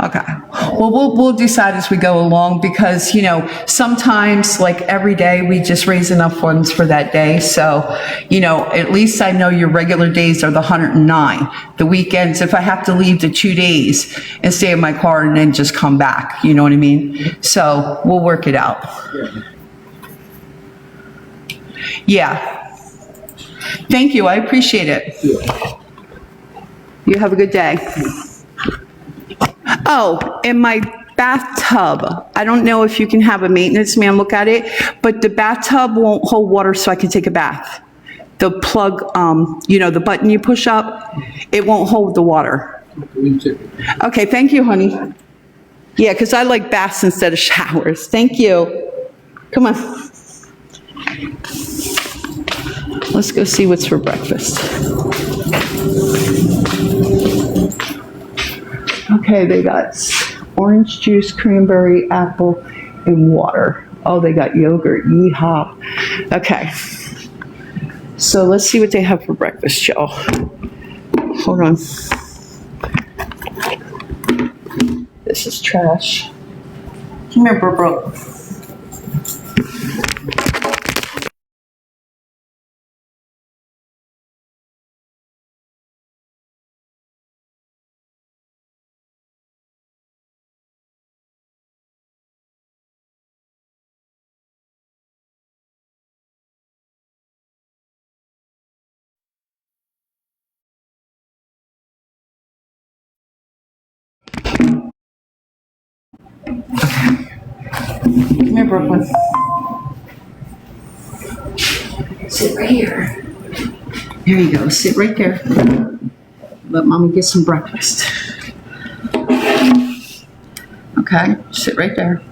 Okay. Well, we'll decide as we go along because, you know, sometimes like every day we just raise enough funds for that day. So, you know, at least I know your regular days are the 109. The weekends, if I have to leave the 2 days and stay in my car and then just come back, you know what I mean? So we'll work it out. Yeah. Thank you. I appreciate it. Yeah. You have a good day. Oh, and my bathtub. I don't know if you can have a maintenance man look at it, but the bathtub won't hold water so I can take a bath. the plug, the button you push up, it won't hold the water. We'll check it. Okay, thank you, honey. Yeah, because I like baths instead of showers. Thank you. Come on. Let's go see what's for breakfast. Okay, they got orange juice, cranberry, apple, and water. Oh, they got yogurt. Yeehaw. Okay. So let's see what they have for breakfast, y'all. Hold on. This is trash. Come here, bro. Come here, Brooklyn. Sit right here. There you go. Sit right there. Let mommy get some breakfast. Okay, sit right there.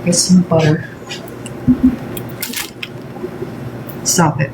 Get some butter. Stop it.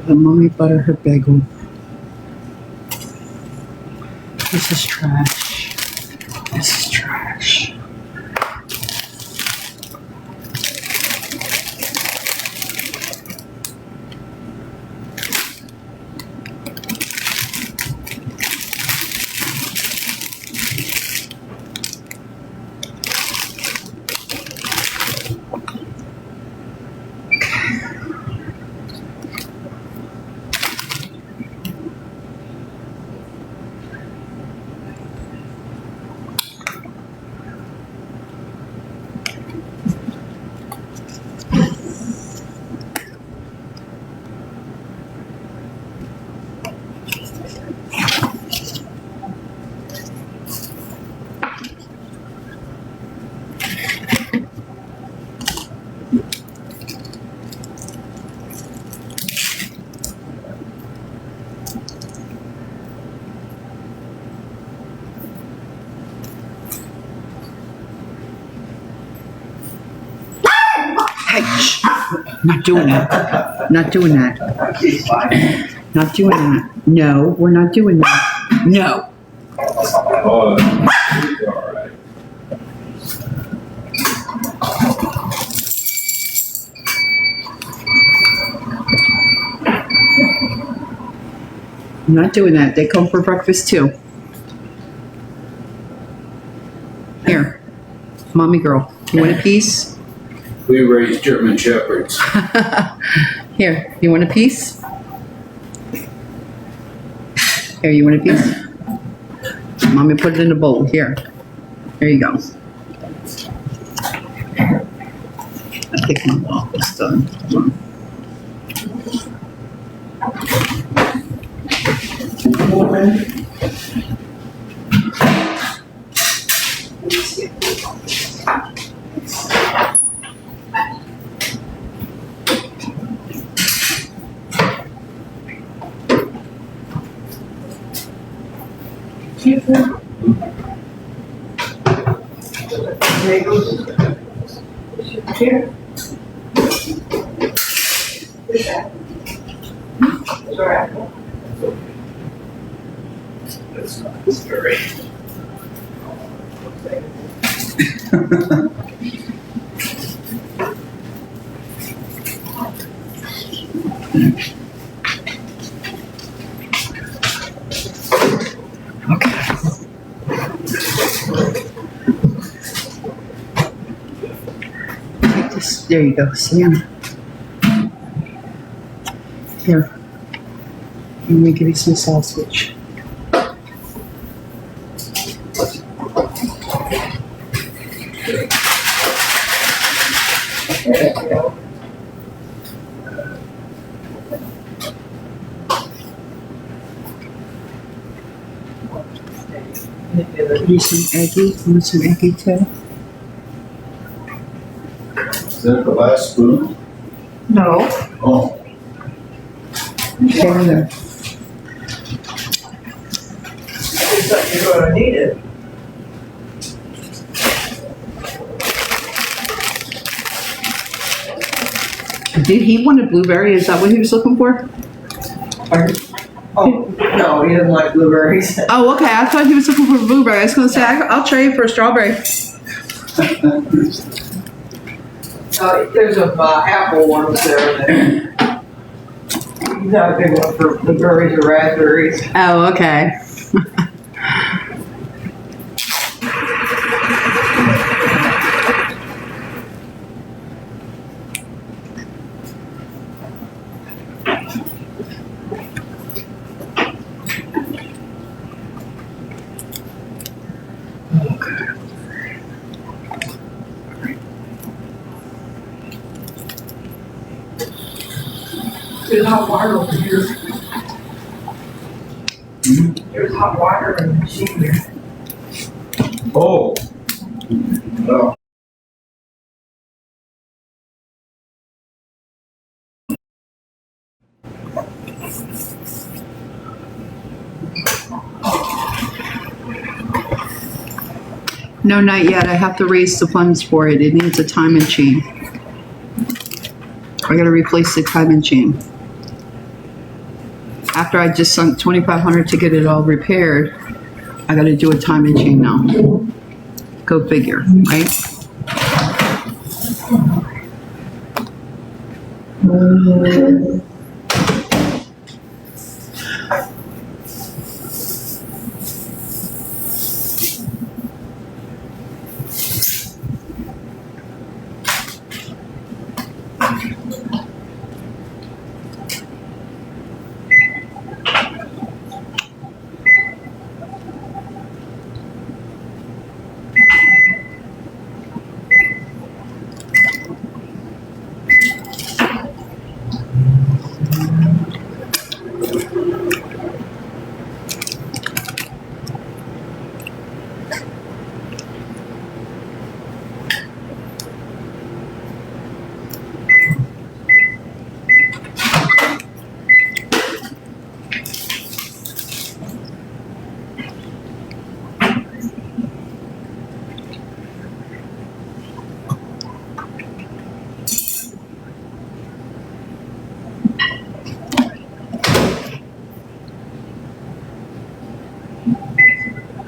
Let mommy butter her bagel. This is trash. This is trash. Hey, shh. Not doing that. Not doing that. Not doing that. No, we're not doing that. No. Oh, it's all right. I'm not doing that. They come for breakfast too. Here, mommy girl, you want a piece? We raised German Shepherds. Here, you want a piece? Here, you want a piece? Mommy put it in a bowl. Here. There you go. I think my waffle's done. Hold on. That's not very. Take this. There you go. Sienna. Here. Let me give you some sausage. Need some eggy? You want some eggy too? Is that the last spoon? No. Oh. There you go. It's like you're gonna need it. Did he want a blueberry? Is that what he was looking for? Oh, no, he doesn't like blueberries. Oh, okay. I thought he was looking for a blueberry. I was going to say, I'll trade for a strawberry. There's a apple ones there. He's not a big one for blueberries or raspberries. Oh, okay. There's hot water over here. There's hot water in the machine here. Oh. Well, No, not yet. I have to raise the funds for it. It needs a timing chain. I gotta replace the timing chain. After I just sunk $2,500 to get it all repaired, I gotta do a timing chain now. Go figure, right?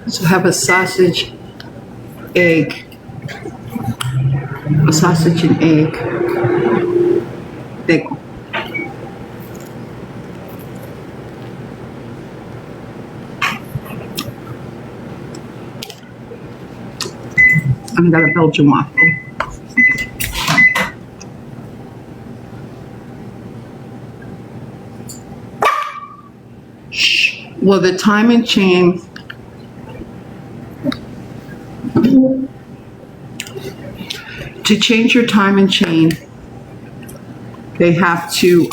So have a sausage, egg, a sausage and egg bagel. And I got a Belgian waffle. Well, the timing chain to change your timing chain, they have to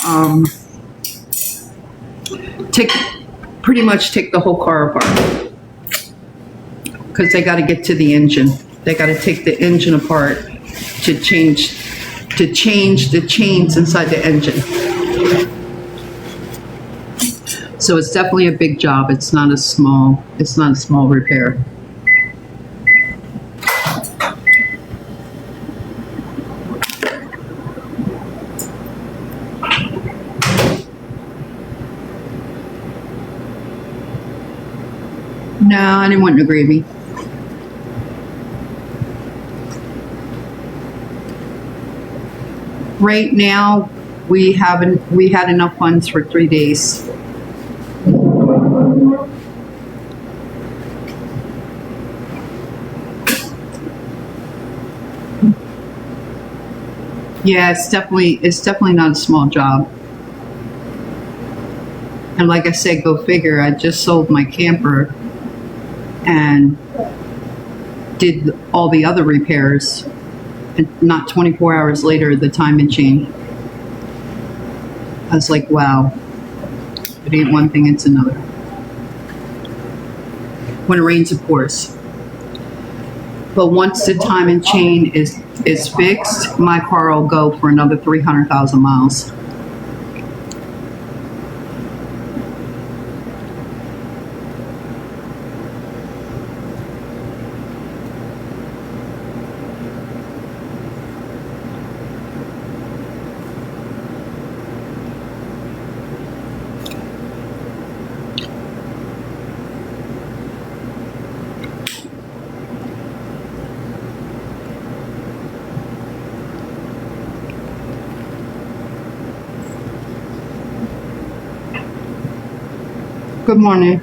pretty much take the whole car apart because they got to get to the engine. They got to take the engine apart to change the chains inside the engine. So it's definitely a big job. It's not a small repair. No, I didn't want no gravy. Right now, we had enough funds for 3 days. Yeah, it's definitely not a small job. And like I said, go figure, I just sold my camper and did all the other repairs. And not 24 hours later, the timing chain. I was like, wow. It ain't one thing, it's another. When it rains, it pours. But once the timing chain is fixed, my car will go for another 300,000 miles. Good morning.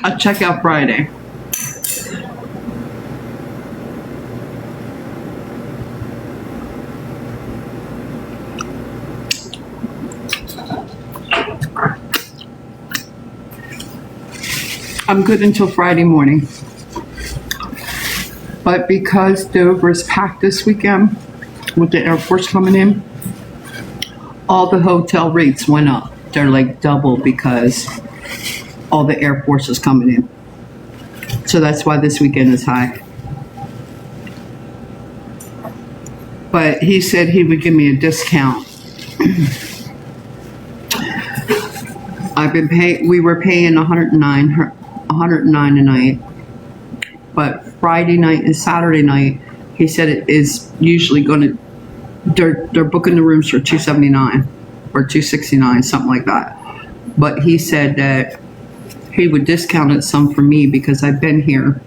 I'll check out Friday. I'm good until Friday morning. But because Dover is packed this weekend with the Air Force coming in, all the hotel rates went up. They're like double because all the Air Force is coming in. So that's why this weekend is high. But he said he would give me a discount. We were paying $109 a night. But Friday night and Saturday night, he said it is usually they're booking the rooms for $279 or $269, something like that. But he said that he would discount it some for me because I've been here.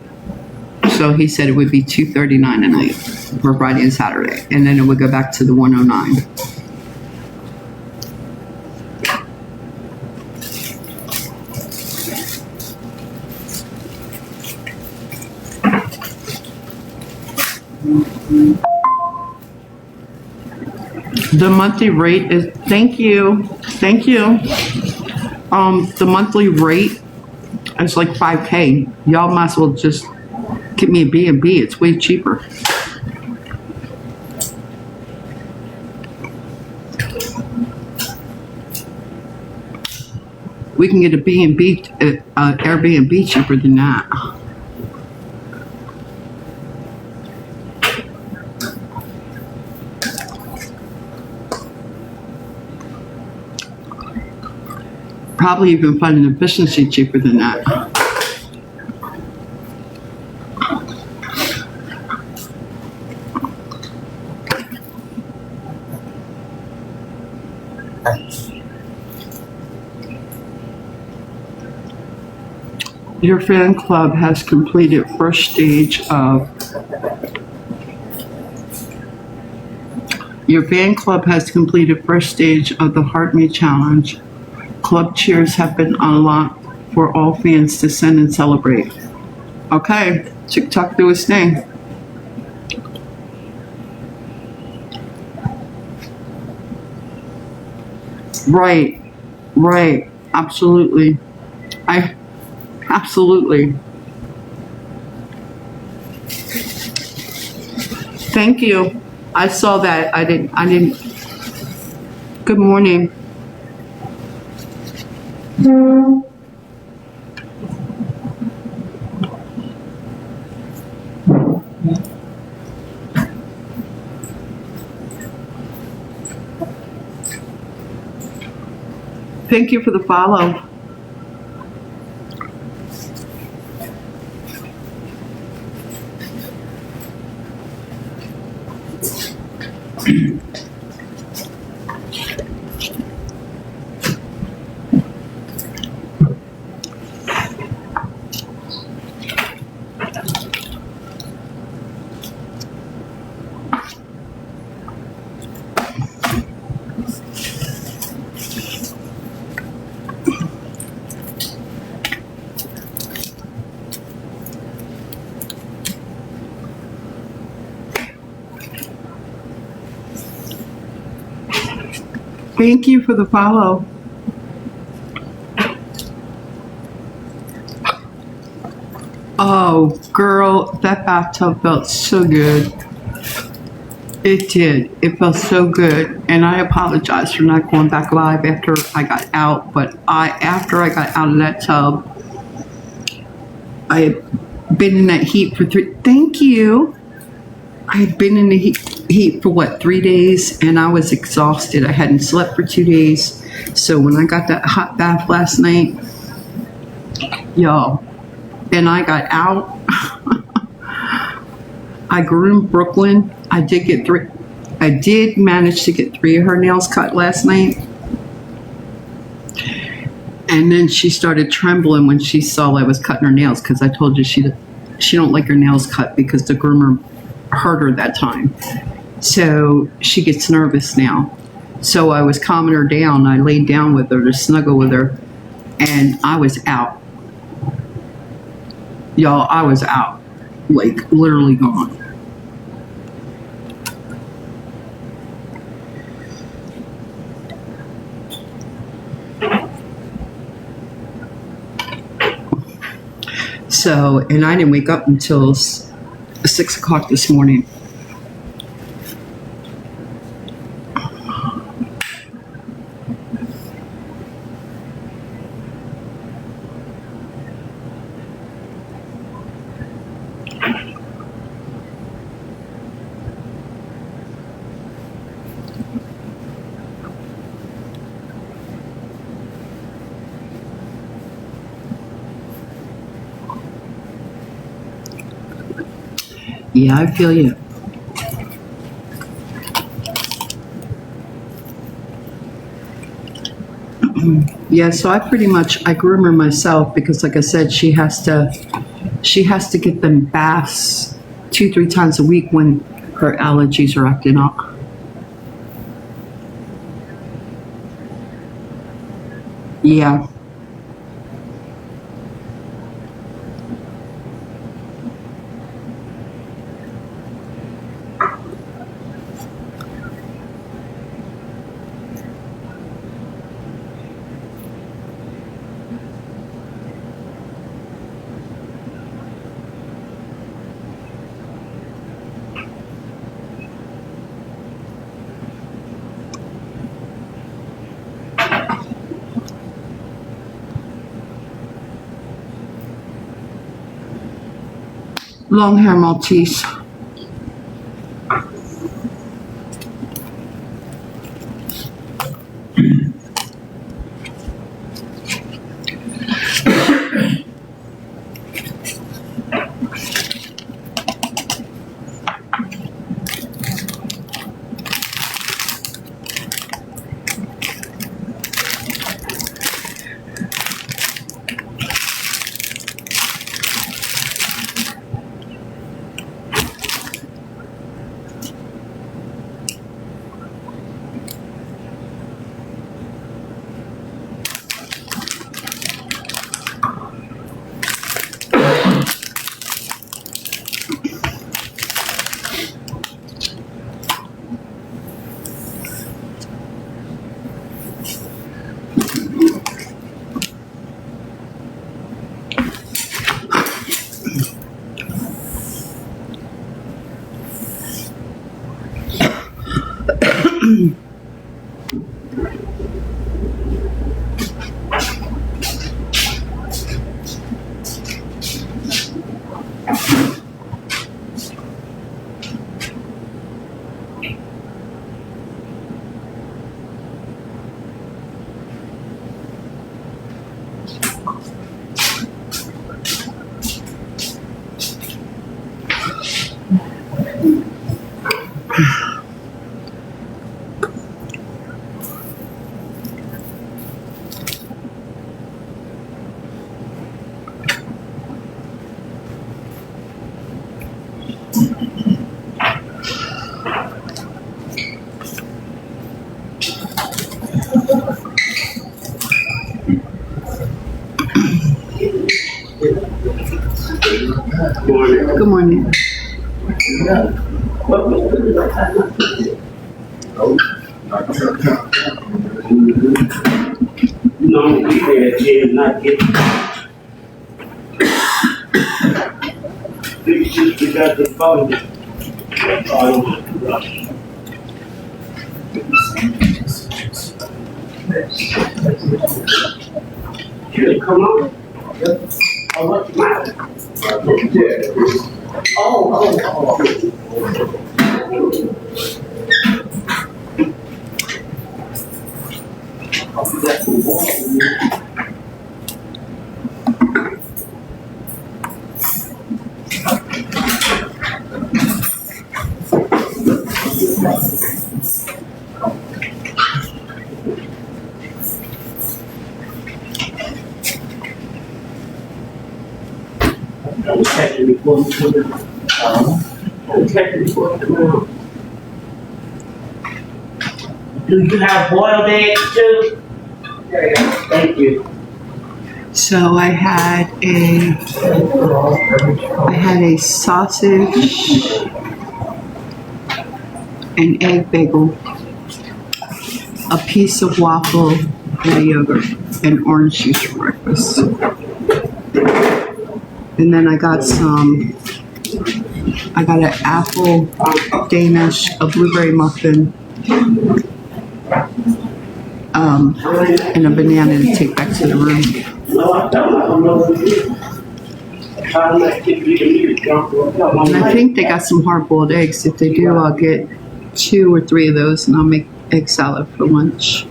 So he said it would be $239 a night for Friday and Saturday, and then it would go back to the $109. The monthly rate is, thank you. The monthly rate is like $5K. Y'all might as well just give me a B&B. It's way cheaper. We can get a B&B, Airbnb cheaper than that. Probably even find an efficiency cheaper than that. Your fan club has completed first stage of the Heart Me Challenge. Club cheers have been unlocked for all fans to send and celebrate. Okay, TikTok do its thing. Right, absolutely. Absolutely. Thank you. I saw that. I didn't. Good morning. Thank you for the follow. Thank you for the follow. Oh, girl, that bathtub felt so good. It did. It felt so good. And I apologize for not going back live after I got out. But after I got out of that tub, I had been in that heat for thank you. I had been in the heat for what, 3 days, and I was exhausted. I hadn't slept for 2 days. So when I got that hot bath last night, y'all, and I got out, I groomed Brooklyn. I did manage to get 3 of her nails cut last night. And then she started trembling when she saw I was cutting her nails, because I told you she don't like her nails cut because the groomer hurt her that time. So she gets nervous now. So I was calming her down. I laid down with her to snuggle with her, and I was out. Y'all, I was out. Like, literally gone. So, and I didn't wake up until 6 o'clock this morning. Yeah, I feel you. Yeah, so I groom her myself because, like I said, she has to get them baths 2-3 times a week when her allergies are acting up. Yeah. Long hair Maltese. Good morning. No, we had Jay not get. Big sister got the phone. Come on. Oh, what's the matter? I was checking before you come in. I was checking before you come out. Do you have boiled eggs too? Thank you. So I had a sausage, an egg bagel, a piece of waffle, and a yogurt, and orange juice for breakfast. And then I got an apple Danish, a blueberry muffin, and a banana to take back to the room. No, I don't know what it is. And I think they got some hard-boiled eggs. If they do, I'll get 2 or 3 of those, and I'll make egg salad for lunch.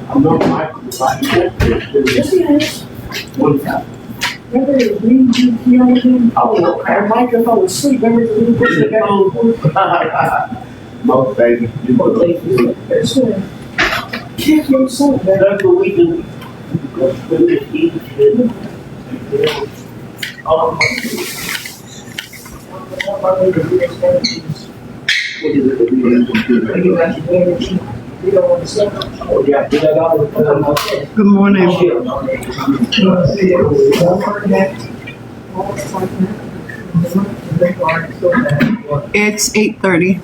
I'm not microphone. One time. Oh, our microphone is sleep. Everything puts it down. Most baby. That's what we do. Good morning. It's 8:30.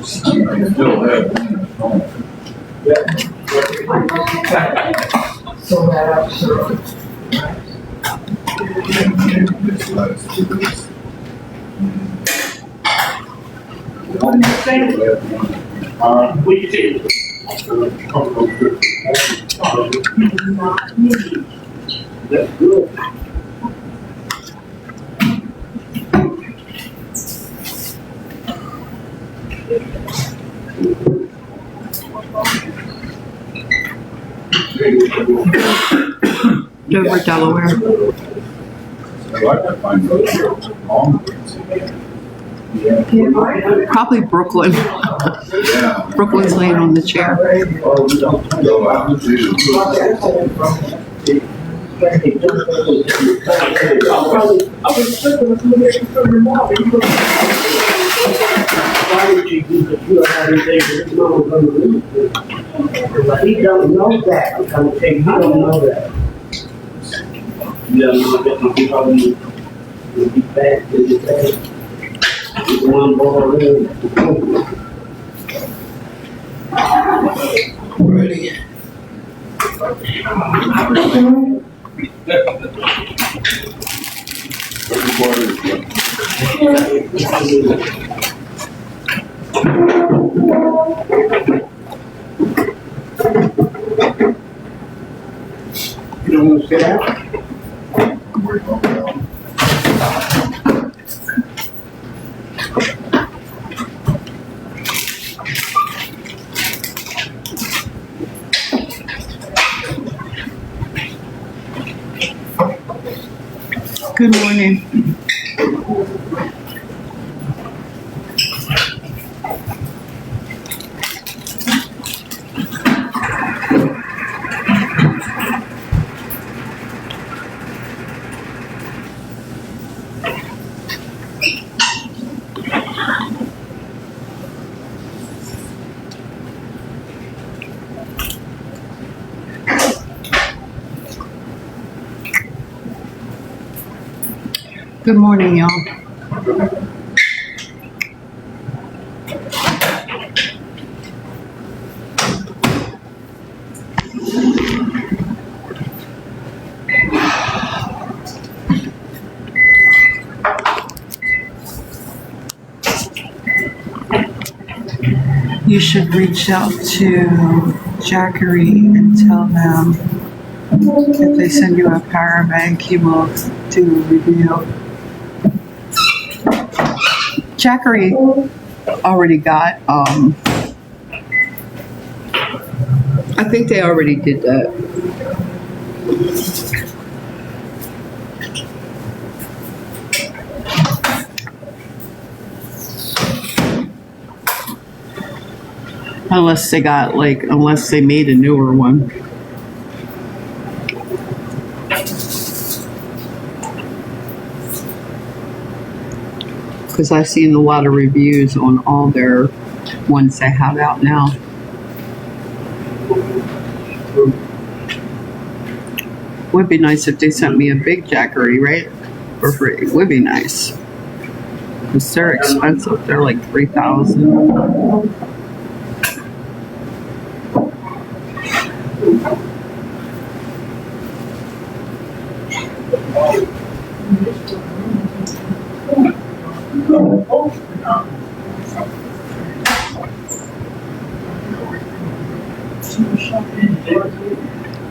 Still have one at home. This last 2 weeks. What you say? That's good. Dover, Delaware. So I can find those long ones. Probably Brooklyn. Yeah. Brooklyn's laying on the chair. Go out to. Why would you do the pure everything that no one's gonna lose? But he don't know that. I'm trying to tell you, he don't know that. You don't know that some people will be back to the day. One boy really. Ready. You don't want to sit down? Good morning. Good morning, y'all. You should reach out to Jackery and tell them if they send you a power bank, he will do a review. Jackery already got, I think they already did that. Unless they made a newer one. Because I've seen a lot of reviews on all their ones they have out now. Would be nice if they sent me a big Jackery, right? For free. Would be nice. Because they're expensive. They're like $3,000.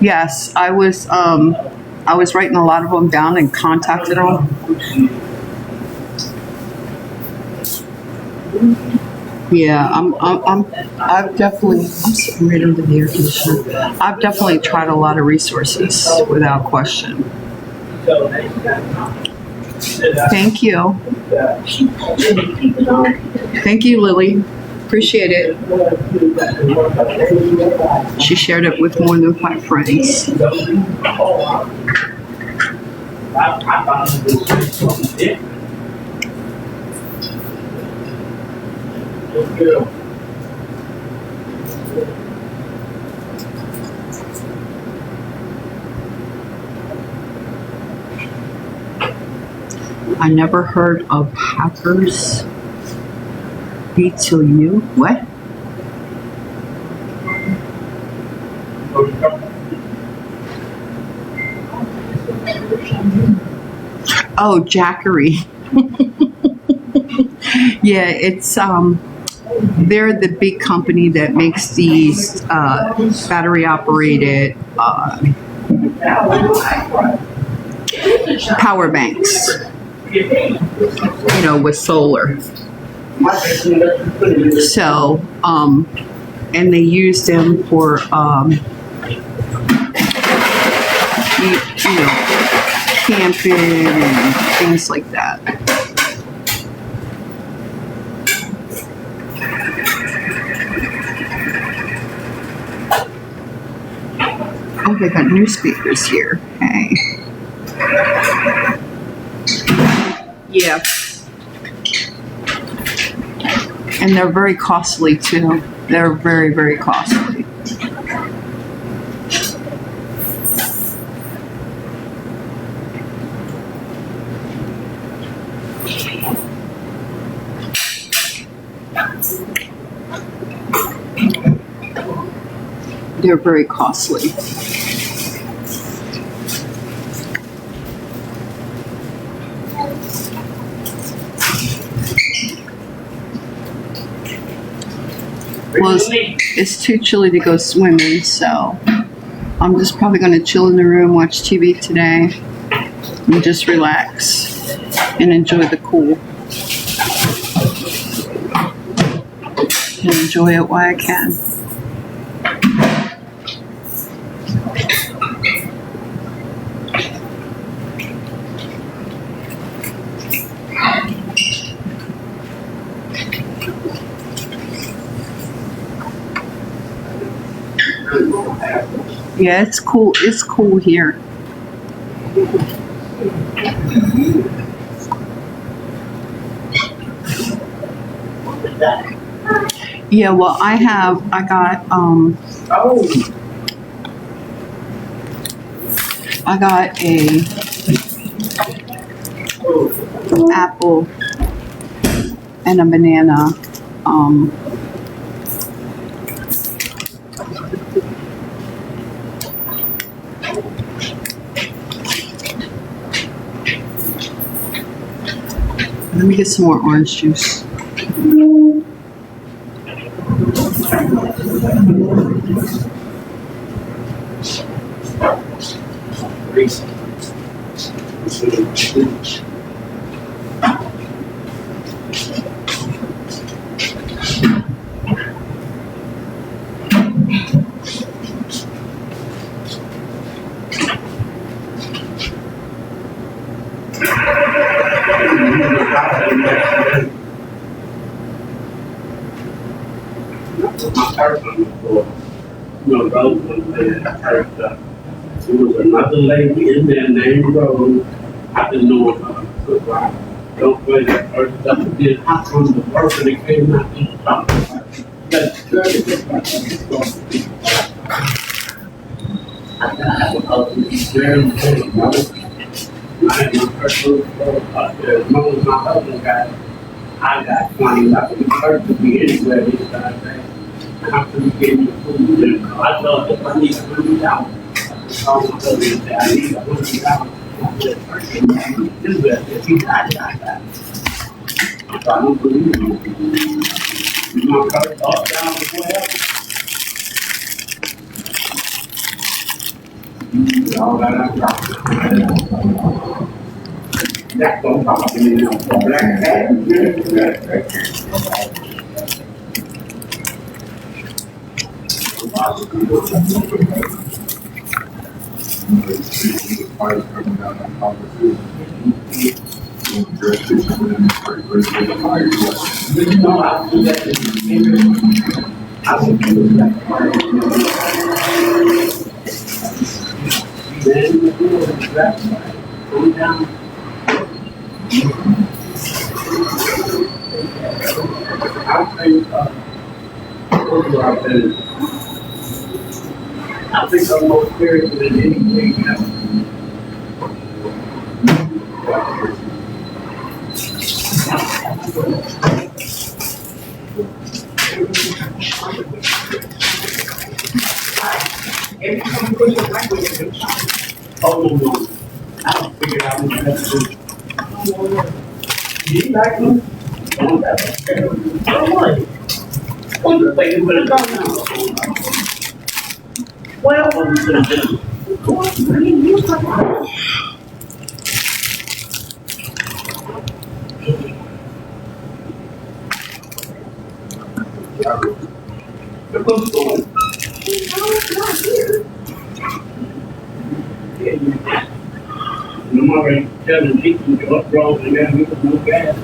Yes, I was writing a lot of them down and contacted them. Yeah, I've definitely, I'm sitting right under the air conditioner. I've definitely tried a lot of resources without question. Thank you. Thank you, Lily. Appreciate it. She shared it with more than 5 friends. I never heard of hackers. BTU? What? Oh, Jackery. Yeah, it's they're the big company that makes these battery operated power banks. You know, with solar. So, and they use them for, you know, camping and things like that. Oh, they got new speakers here. Hey. Yeah. And they're very costly too. They're very, very costly. They're very costly. Well, it's too chilly to go swimming, so I'm just probably going to chill in the room, watch TV today, and just relax and enjoy the cool. And enjoy it while I can. Yeah, it's cool. It's cool here. Yeah, well, I got a apple, and a banana. Let me get some more orange juice. No, Rose was there. I heard there was another lady in there named Rose. I didn't know her. So I don't play that first stuff. Then how come the person that came out and talked about it? That's good. I got a husband. He's very important. I had my personal as long as my husband got it, I got 20. I could hurt to be anywhere this time. How can you get me food? I thought if I need $100, I call my husband and say, I need $100. I said, first thing I need to do that. If he got it, I got it. So I don't believe you. You want to cut it off down before that? All that I'm talking. That's what I'm talking about. Black cat. I think I'm more spiritual than anything else. Oh, no. I don't figure out what that's doing. Do you like them? Don't worry. What do you think you're going to go now? Well, what are you going to do? What's going on? I'm already telling people what's wrong with them, we can no gas.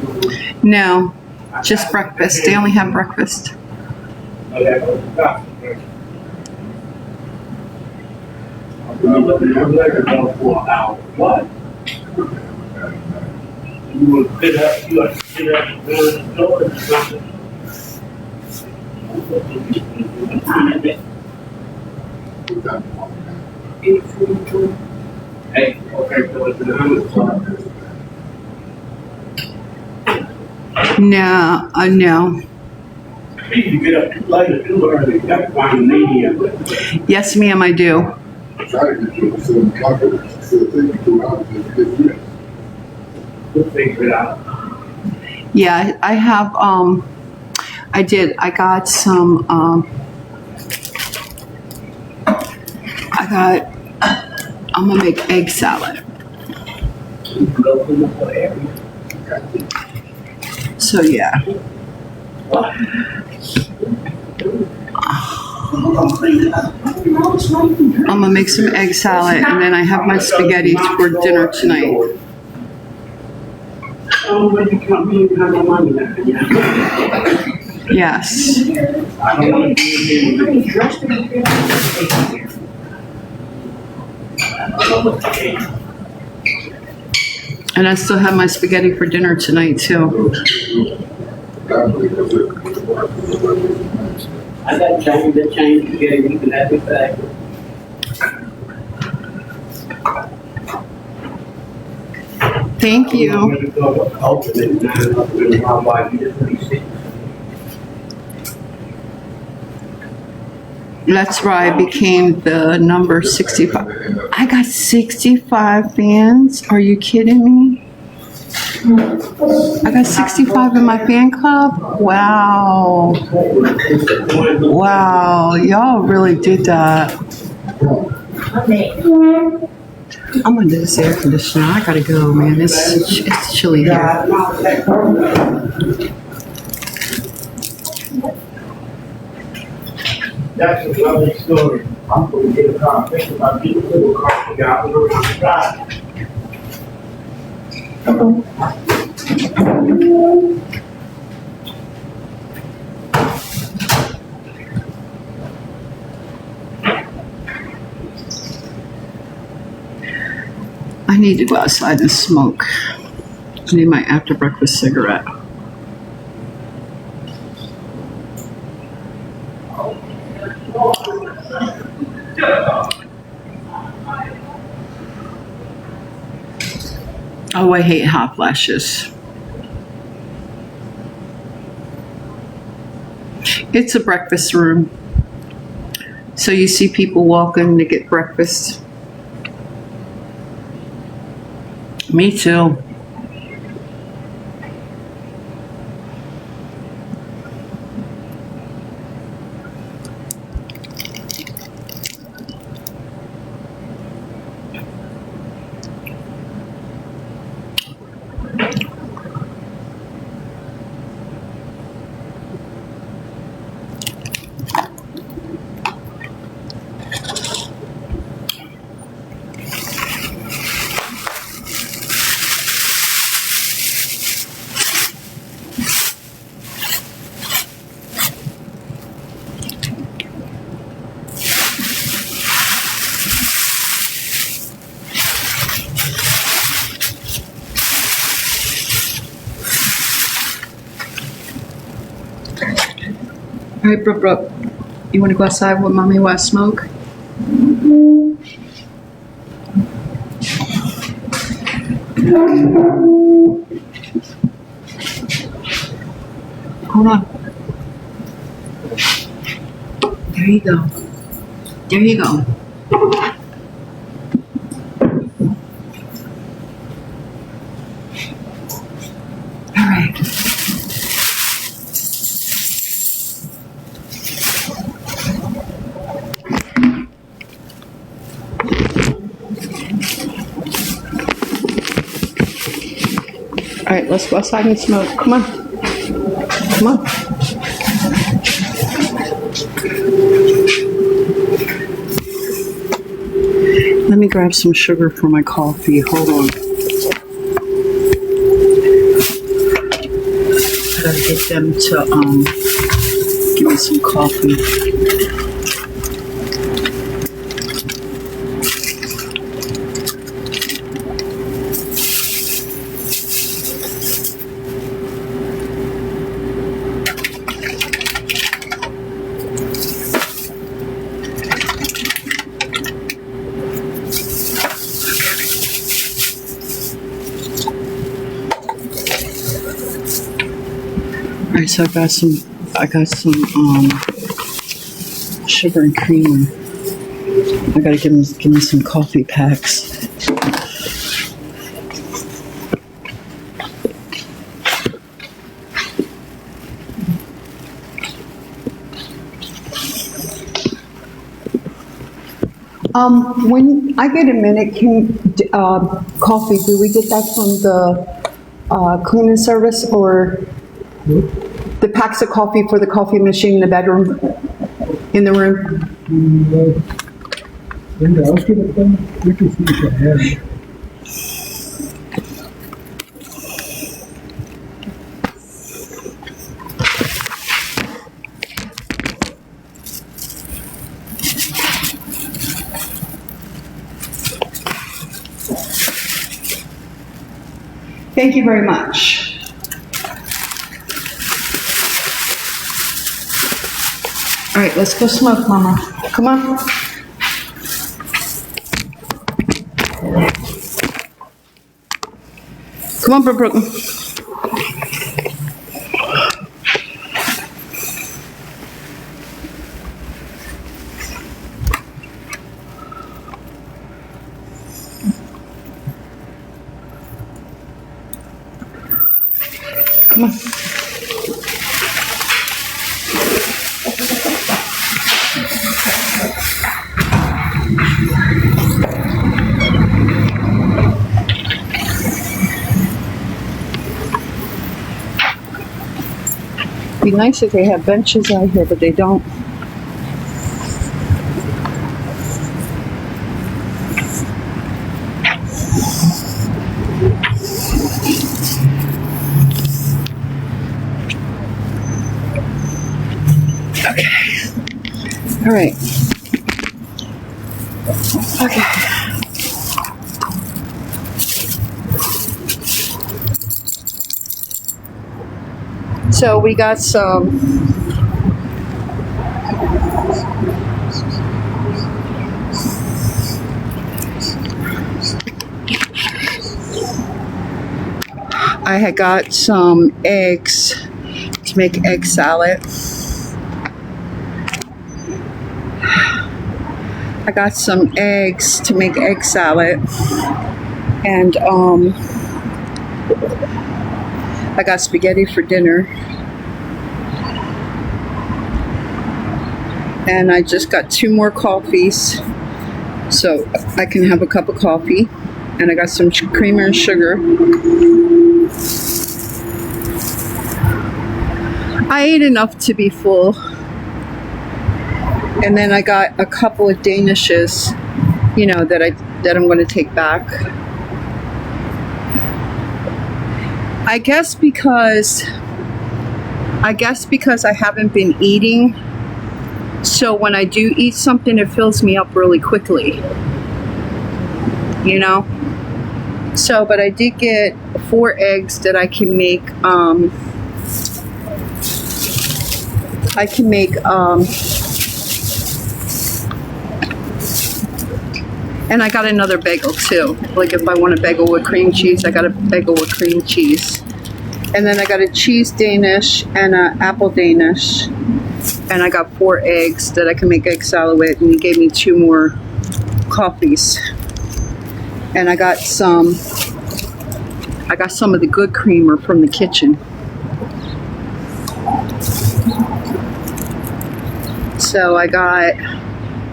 No, just breakfast. They only have breakfast. Oh, that was the doctor. I'm looking at the dog for an hour. What? You want to sit up, you have to sit up and go to the door or something. Hey, okay, so it's an hour. No. You get up too late or too early, you got to find a medium. Yes, ma'am, I do. Try to get you at 7 o'clock, so take you 2 hours to get through it. We'll figure it out. Yeah, I have, I got some, I'm gonna make egg salad. You can go to the area. So, yeah. I'm gonna make some egg salad and then I have my spaghetti for dinner tonight. Oh, when you come here, you have no money now. Yes. I don't want to be And I still have my spaghetti for dinner tonight too. I got change together, you can have it back. Thank you. Alternate, my wife, you just 26. That's why I became the number 65. I got 65 fans. Are you kidding me? I got 65 in my fan club. Wow. Wow. Y'all really did that. I'm under this air conditioner. I gotta go, man. It's chilly here. That's a lovely story. I'm going to get a car, think about getting a little car, figure out where we're going to drive. I need to go outside and smoke. I need my after breakfast cigarette. Oh, I hate hot flashes. It's a breakfast room. So you see people walking to get breakfast. Me too. All right, Brooke, you want to go outside with mommy while I smoke? Hold on. There you go. There you go. All right. All right, let's go outside and smoke. Come on. Come on. Let me grab some sugar for my coffee. Hold on. I gotta get them to give me some coffee. Alright, so I got some sugar and cream. I gotta give me some coffee packs. When I get a minute, coffee, do we get that from the cleaning service or the packs of coffee for the coffee machine in the bedroom, in the room? Linda, I'll give it them. We can see if I have. Thank you very much. All right, let's go smoke, Mama. Come on. Come on, Brooklyn. Come on. Be nice if they have benches out here, but they don't. All right. Okay. So we got some I had got some eggs to make egg salad. I got some eggs to make egg salad, and I got spaghetti for dinner, and I just got 2 more coffees so I can have a cup of coffee, and I got some creamer and sugar. I ate enough to be full. And then I got a couple of Danishes, you know, that I'm going to take back. I guess because I haven't been eating, so when I do eat something, it fills me up really quickly. You know? So, but I did get 4 eggs that I can make and I got another bagel too. Like if I want a bagel with cream cheese, I got a bagel with cream cheese. And then I got a cheese Danish and an apple Danish. And I got 4 eggs that I can make egg salad with, and he gave me 2 more coffees. And I got some of the good creamer from the kitchen. So I got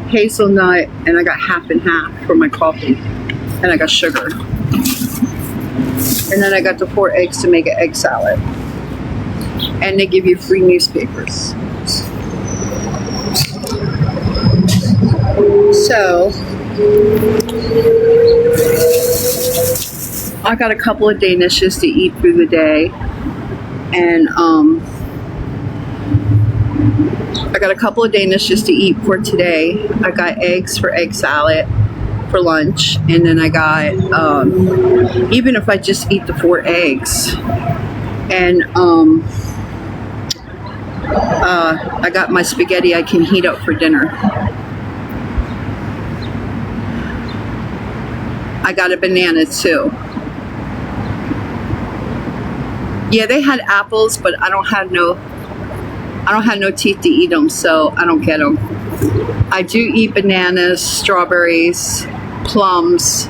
hazelnut, and I got half and half for my coffee, and I got sugar, and then I got the 4 eggs to make an egg salad, and they give you free newspapers. So I got a couple of Danishes to eat through the day, and I got a couple of Danishes to eat for today. I got eggs for egg salad for lunch, and then I got, even if I just eat the 4 eggs, and I got my spaghetti I can heat up for dinner. I got a banana too. Yeah, they had apples, but I don't have no teeth to eat them, so I don't get them. I do eat bananas, strawberries, plums,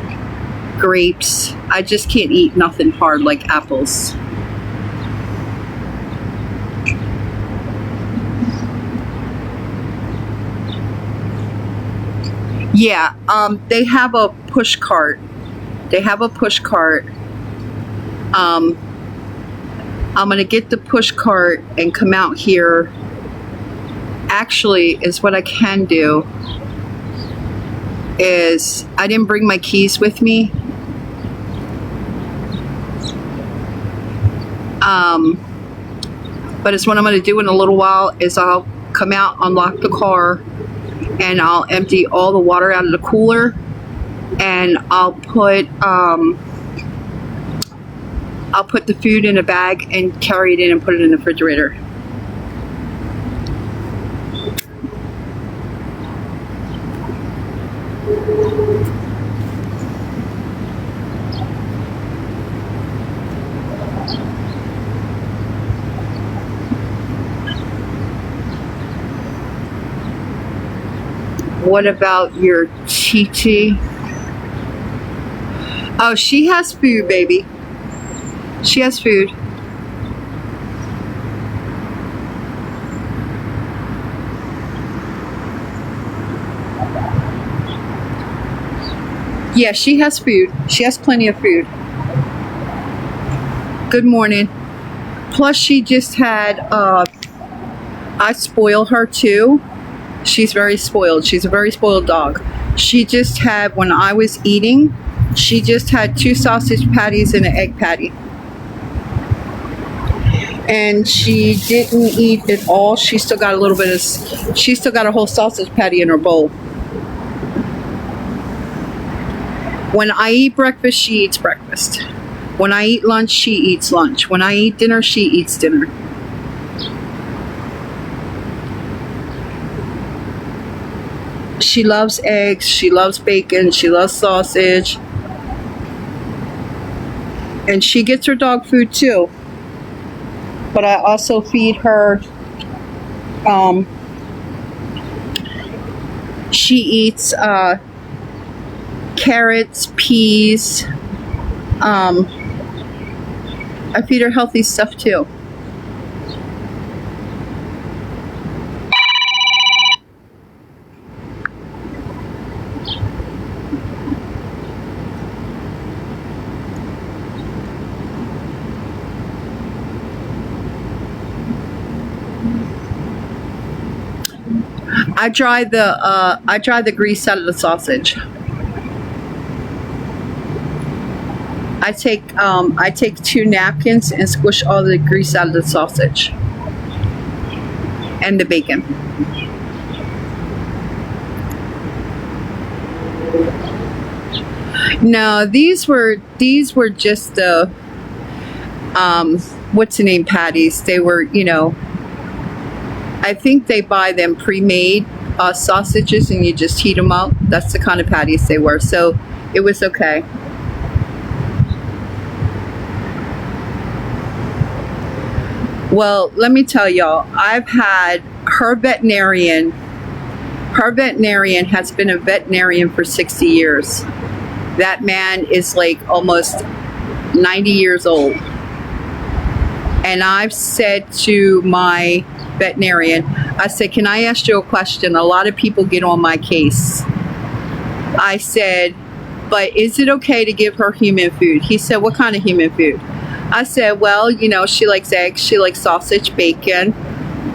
grapes. I just can't eat nothing hard like apples. Yeah, they have a push cart. I'm going to get the push cart and come out here. Actually, is what I can do is I didn't bring my keys with me. But it's what I'm going to do in a little while is I'll come out, unlock the car, and I'll empty all the water out of the cooler, and I'll put the food in a bag and carry it in and put it in the refrigerator. What about your TT? Oh, she has food, baby. She has food. Yeah, she has food. She has plenty of food. Good morning. Plus, she just had, I spoil her too. She's very spoiled. She's a very spoiled dog. She just had, when I was eating, she just had 2 sausage patties and an egg patty. And she didn't eat it all. She still got a little bit of, she still got a whole sausage patty in her bowl. When I eat breakfast, she eats breakfast. When I eat lunch, she eats lunch. When I eat dinner, she eats dinner. She loves eggs, she loves bacon, she loves sausage. And she gets her dog food too. But I also feed her, she eats carrots, peas. I feed her healthy stuff too. I dry the grease out of the sausage. I take 2 napkins and squish all the grease out of the sausage and the bacon. No, these were just the what's the name patties. They were, I think they buy them pre-made sausages and you just heat them up. That's the kind of patties they were. So it was okay. Well, let me tell y'all, I've had her veterinarian has been a veterinarian for 60 years. That man is like almost 90 years old. And I've said to my veterinarian, I said, can I ask you a question? A lot of people get on my case. I said, but is it okay to give her human food? He said, what kind of human food? I said, well, she likes eggs, she likes sausage, bacon.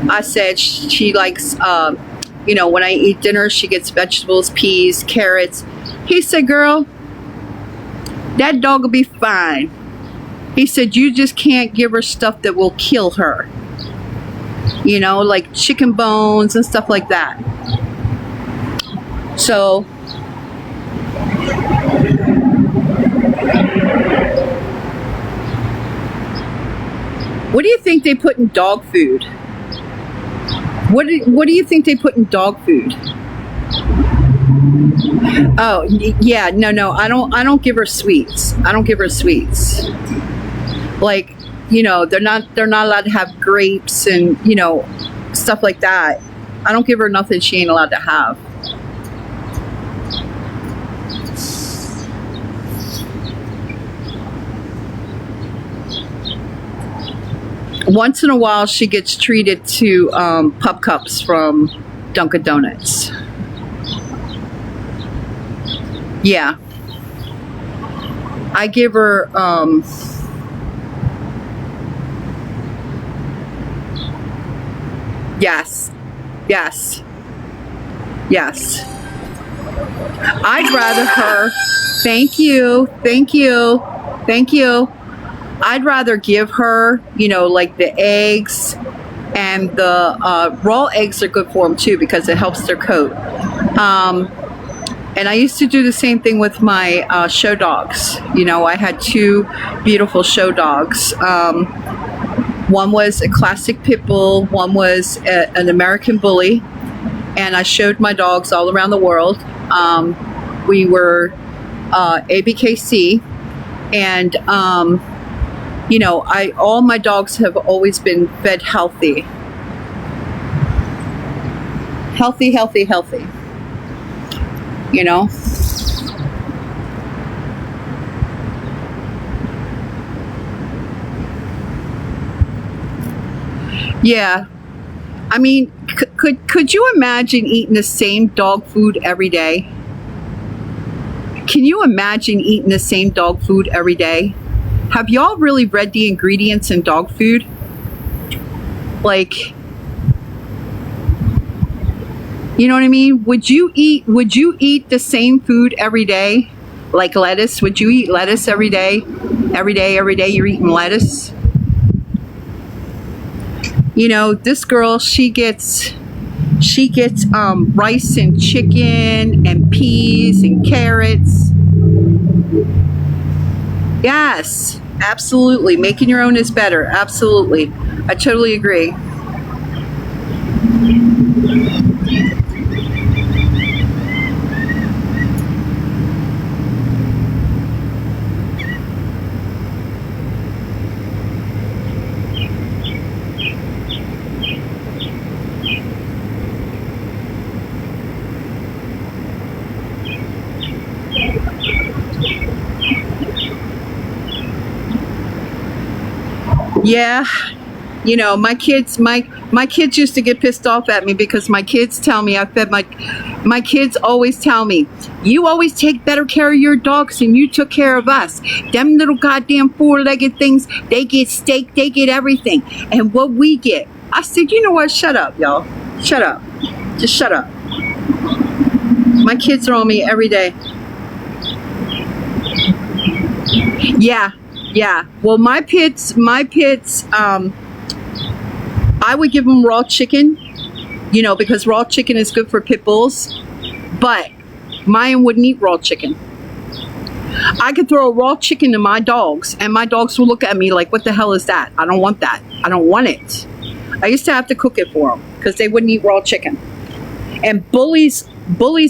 I said she likes, when I eat dinner, she gets vegetables, peas, carrots. He said, girl, that dog will be fine. He said, you just can't give her stuff that will kill her. Like chicken bones and stuff like that. So, what do you think they put in dog food? What do you think they put in dog food? Oh, yeah, no, I don't give her sweets. I don't give her sweets. Like, they're not allowed to have grapes and, stuff like that. I don't give her nothing she ain't allowed to have. Once in a while, she gets treated to pup cups from Dunkin' Donuts. Yeah. I give her, yes. I'd rather her, thank you. I'd rather give her, like the eggs, and the raw eggs are good for them too because it helps their coat. And I used to do the same thing with my show dogs. I had 2 beautiful show dogs. One was a classic pit bull, one was an American bully, and I showed my dogs all around the world. We were ABKC, and all my dogs have always been fed healthy. you know? Yeah. I mean, could you imagine eating the same dog food every day? Can you imagine eating the same dog food every day? Have y'all really read the ingredients in dog food? Like, you know what I mean? Would you eat the same food every day? Like lettuce? Would you eat lettuce every day? Every day you're eating lettuce? You know, this girl, she gets rice and chicken and peas and carrots. Yes, absolutely. Making your own is better. Absolutely. I totally agree. Yeah, you know, my kids used to get pissed off at me because my kids tell me my kids always tell me, you always take better care of your dogs than you took care of us. Them little goddamn four-legged things, they get steak, they get everything, and what we get. I said, you know what? Shut up, y'all. Shut up. Just shut up. My kids are on me every day. Yeah. Well, my pits, I would give them raw chicken, you know, because raw chicken is good for pit bulls, but mine wouldn't eat raw chicken. I could throw a raw chicken to my dogs, and my dogs will look at me like, what the hell is that? I don't want that. I don't want it. I used to have to cook it for them because they wouldn't eat raw chicken. And bullies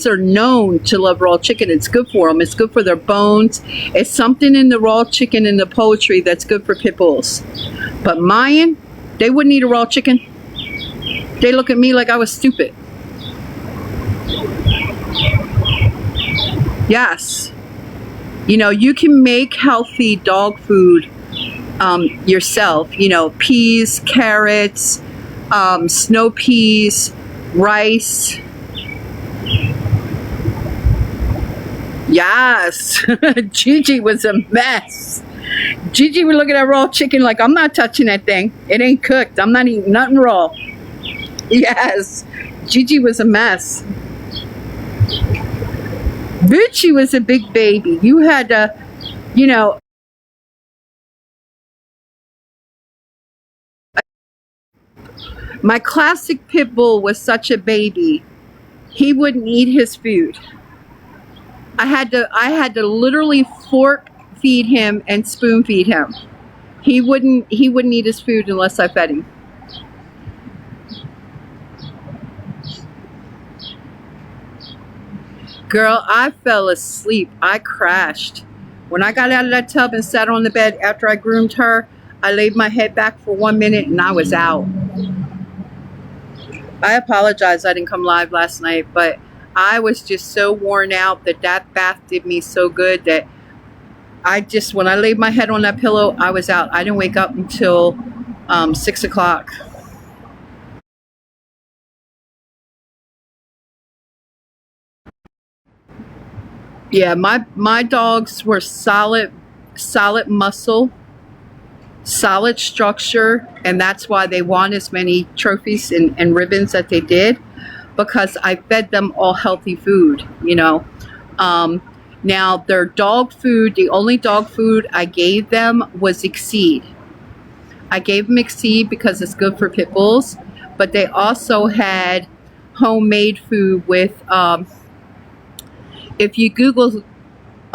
are known to love raw chicken. It's good for them. It's good for their bones. It's something in the raw chicken and the poultry that's good for pit bulls. But mine, they wouldn't eat a raw chicken. They look at me like I was stupid. Yes. You know, you can make healthy dog food yourself. You know, peas, carrots, snow peas, rice. Yes. Gigi was a mess. Gigi would look at that raw chicken like, I'm not touching that thing. It ain't cooked. I'm not eating nothing raw. Yes. Gigi was a mess. Richie was a big baby. You had to, you know, my classic pit bull was such a baby. He wouldn't eat his food. I had to literally fork feed him and spoon feed him. He wouldn't eat his food unless I fed him. Girl, I fell asleep. I crashed. When I got out of that tub and sat on the bed after I groomed her, I laid my head back for 1 minute and I was out. I apologize I didn't come live last night, but I was just so worn out that bath did me so good that when I laid my head on that pillow, I was out. I didn't wake up until 6 o'clock. Yeah, my dogs were solid muscle, solid structure, and that's why they won as many trophies and ribbons that they did, because I fed them all healthy food, you know. Now, their dog food, the only dog food I gave them was Exceed. I gave them Exceed because it's good for pit bulls, but they also had homemade food with, if you Google,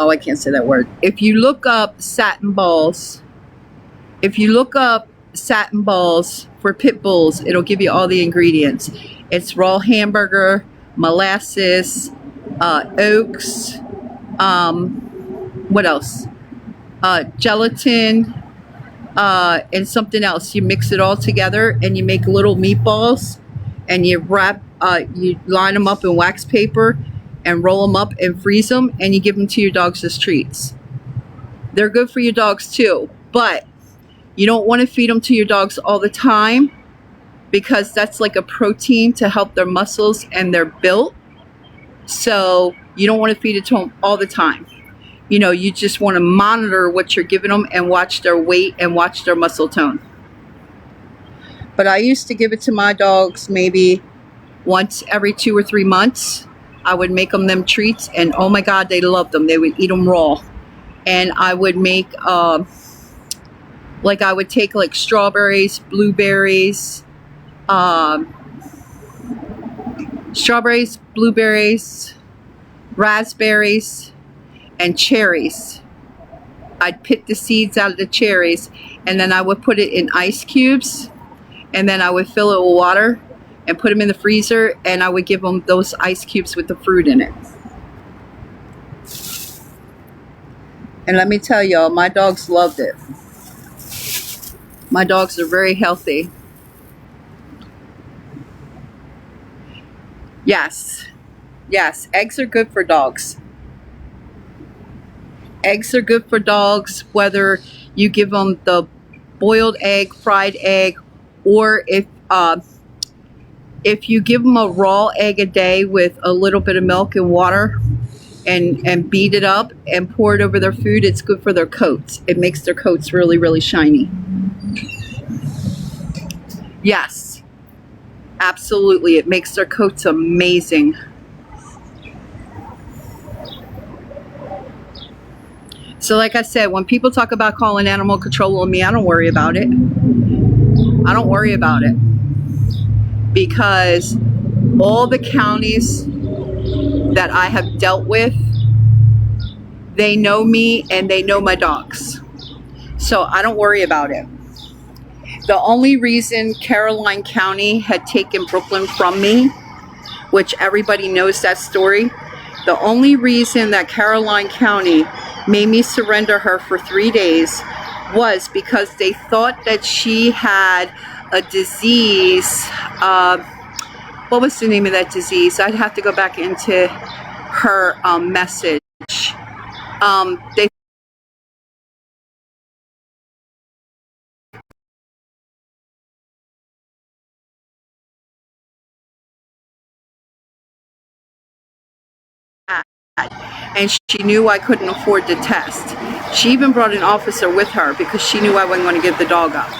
oh, I can't say that word. If you look up satin balls for pit bulls, it'll give you all the ingredients. It's raw hamburger, molasses, oats, what else? Gelatin, and something else. You mix it all together and you make little meatballs and you line them up in wax paper and roll them up and freeze them, and you give them to your dogs as treats. They're good for your dogs too, but you don't want to feed them to your dogs all the time because that's like a protein to help their muscles and their build. So you don't want to feed it to them all the time. You know, you just want to monitor what you're giving them and watch their weight and watch their muscle tone. But I used to give it to my dogs maybe once every 2 or 3 months. I would make them treats, and oh my God, they loved them. They would eat them raw. And I would make, like I would take like strawberries, blueberries, raspberries, and cherries. I'd pick the seeds out of the cherries, and then I would put it in ice cubes, and then I would fill it with water and put them in the freezer, and I would give them those ice cubes with the fruit in it. And let me tell y'all, my dogs loved it. My dogs are very healthy. Yes, eggs are good for dogs. Eggs are good for dogs, whether you give them the boiled egg, fried egg, or if you give them a raw egg a day with a little bit of milk and water and beat it up and pour it over their food, it's good for their coats. It makes their coats really, really shiny. Yes, absolutely. It makes their coats amazing. So like I said, when people talk about calling animal control on me, I don't worry about it. I don't worry about it. Because all the counties that I have dealt with, they know me and they know my dogs. So I don't worry about it. The only reason Caroline County had taken Brooklyn from me, which everybody knows that story, the only reason that Caroline County made me surrender her for 3 days was because they thought that she had a disease. What was the name of that disease? I'd have to go back into her message. They and she knew I couldn't afford the test. She even brought an officer with her because she knew I wasn't going to give the dog up.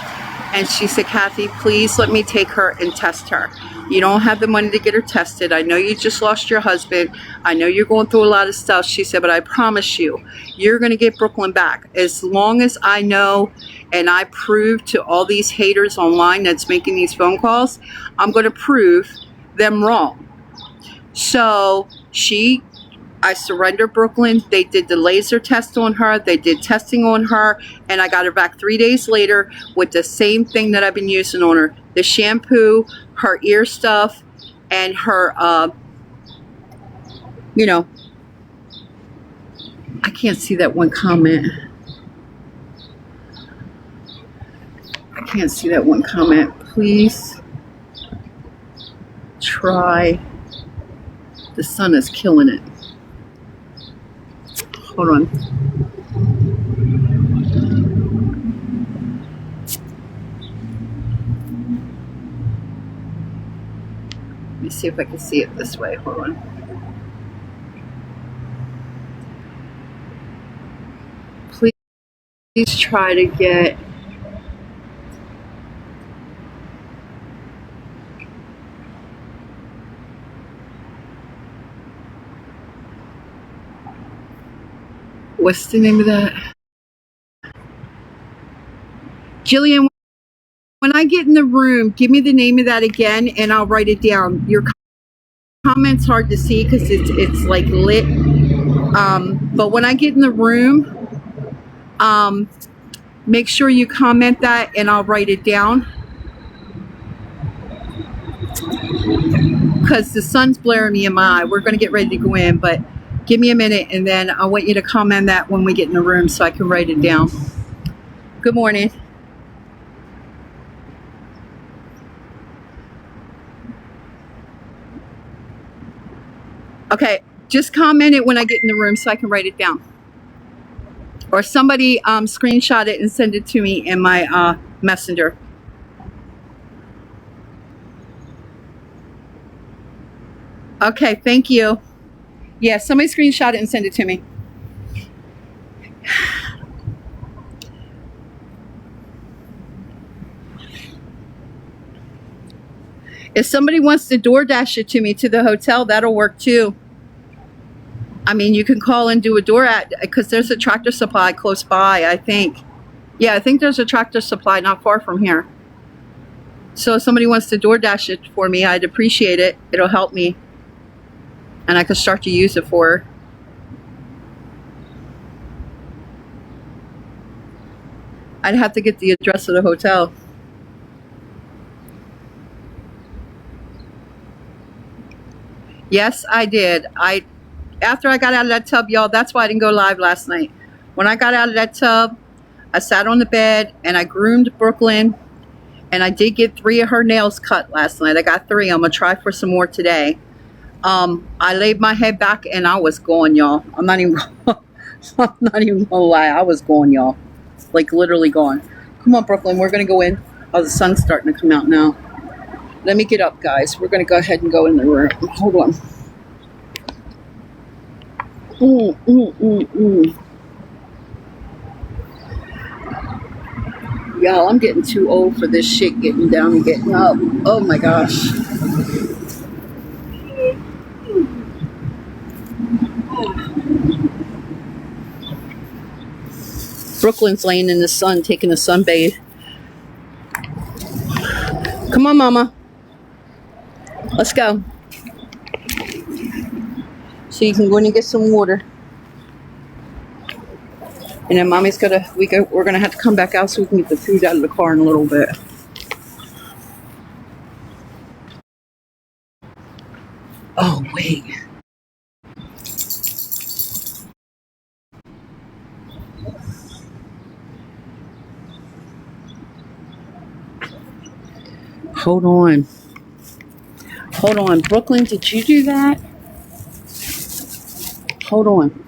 And she said, Kathy, please let me take her and test her. You don't have the money to get her tested. I know you just lost your husband. I know you're going through a lot of stuff. She said, but I promise you, you're going to get Brooklyn back. As long as I know and I prove to all these haters online that's making these phone calls, I'm going to prove them wrong. So I surrendered Brooklyn. They did the laser test on her. They did testing on her. And I got her back 3 days later with the same thing that I've been using on her. The shampoo, her ear stuff, and her, you know, I can't see that one comment. I can't see that one comment. Please try. The sun is killing it. Hold on. Let me see if I can see it this way. Hold on. Please try to get what's the name of that? Jillian, when I get in the room, give me the name of that again and I'll write it down. Your comment's hard to see because it's like lit. But when I get in the room, make sure you comment that and I'll write it down. Because the sun's blaring me in my eye. We're going to get ready to go in, but give me a minute and then I want you to comment that when we get in the room so I can write it down. Good morning. Okay, Just comment it when I get in the room so I can write it down. Or somebody screenshot it and send it to me in my messenger. Okay, thank you. Yeah, somebody screenshot it and send it to me. If somebody wants to DoorDash it to me to the hotel, that'll work too. I mean, you can call and do a door at, because there's a Tractor Supply close by, I think. Yeah, I think there's a Tractor Supply not far from here. So if somebody wants to DoorDash it for me, I'd appreciate it. It'll help me. And I can start to use it for her. I'd have to get the address of the hotel. Yes, I did. After I got out of that tub, y'all, that's why I didn't go live last night. When I got out of that tub, I sat on the bed and I groomed Brooklyn, and I did get 3 of her nails cut last night. I got 3. I'm gonna try for some more today. I laid my head back and I was gone, y'all. I'm not even gonna lie. I was gone, y'all. Like literally gone. Come on, Brooklyn. We're gonna go in. Oh, the sun's starting to come out now. Let me get up, guys. We're gonna go ahead and go in the room. Hold on. Y'all, I'm getting too old for this shit, getting down and getting up. Oh my gosh. Brooklyn's laying in the sun, taking a sunbathe. Come on, Mama. Let's go. So you can go in and get some water. And then Mommy's we're gonna have to come back out so we can get the food out of the car in a little bit. Oh, wait. Hold on. Hold on. Brooklyn, did you do that? Hold on.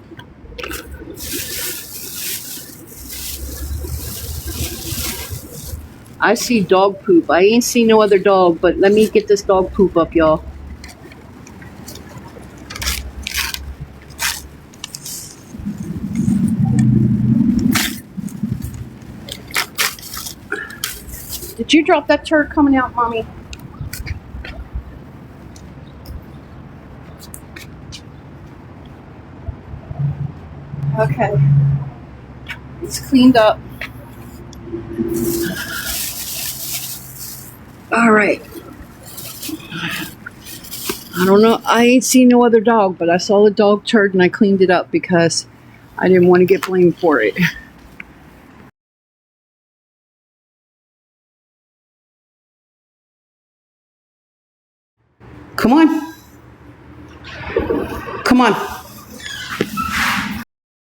I see dog poop. I ain't seen no other dog, but let me get this dog poop up, y'all. Did you drop that turd coming out, Mommy? Okay. It's cleaned up. All right. I don't know. I ain't seen no other dog, but I saw the dog turd and I cleaned it up because I didn't want to get blamed for it. Come on. Come on.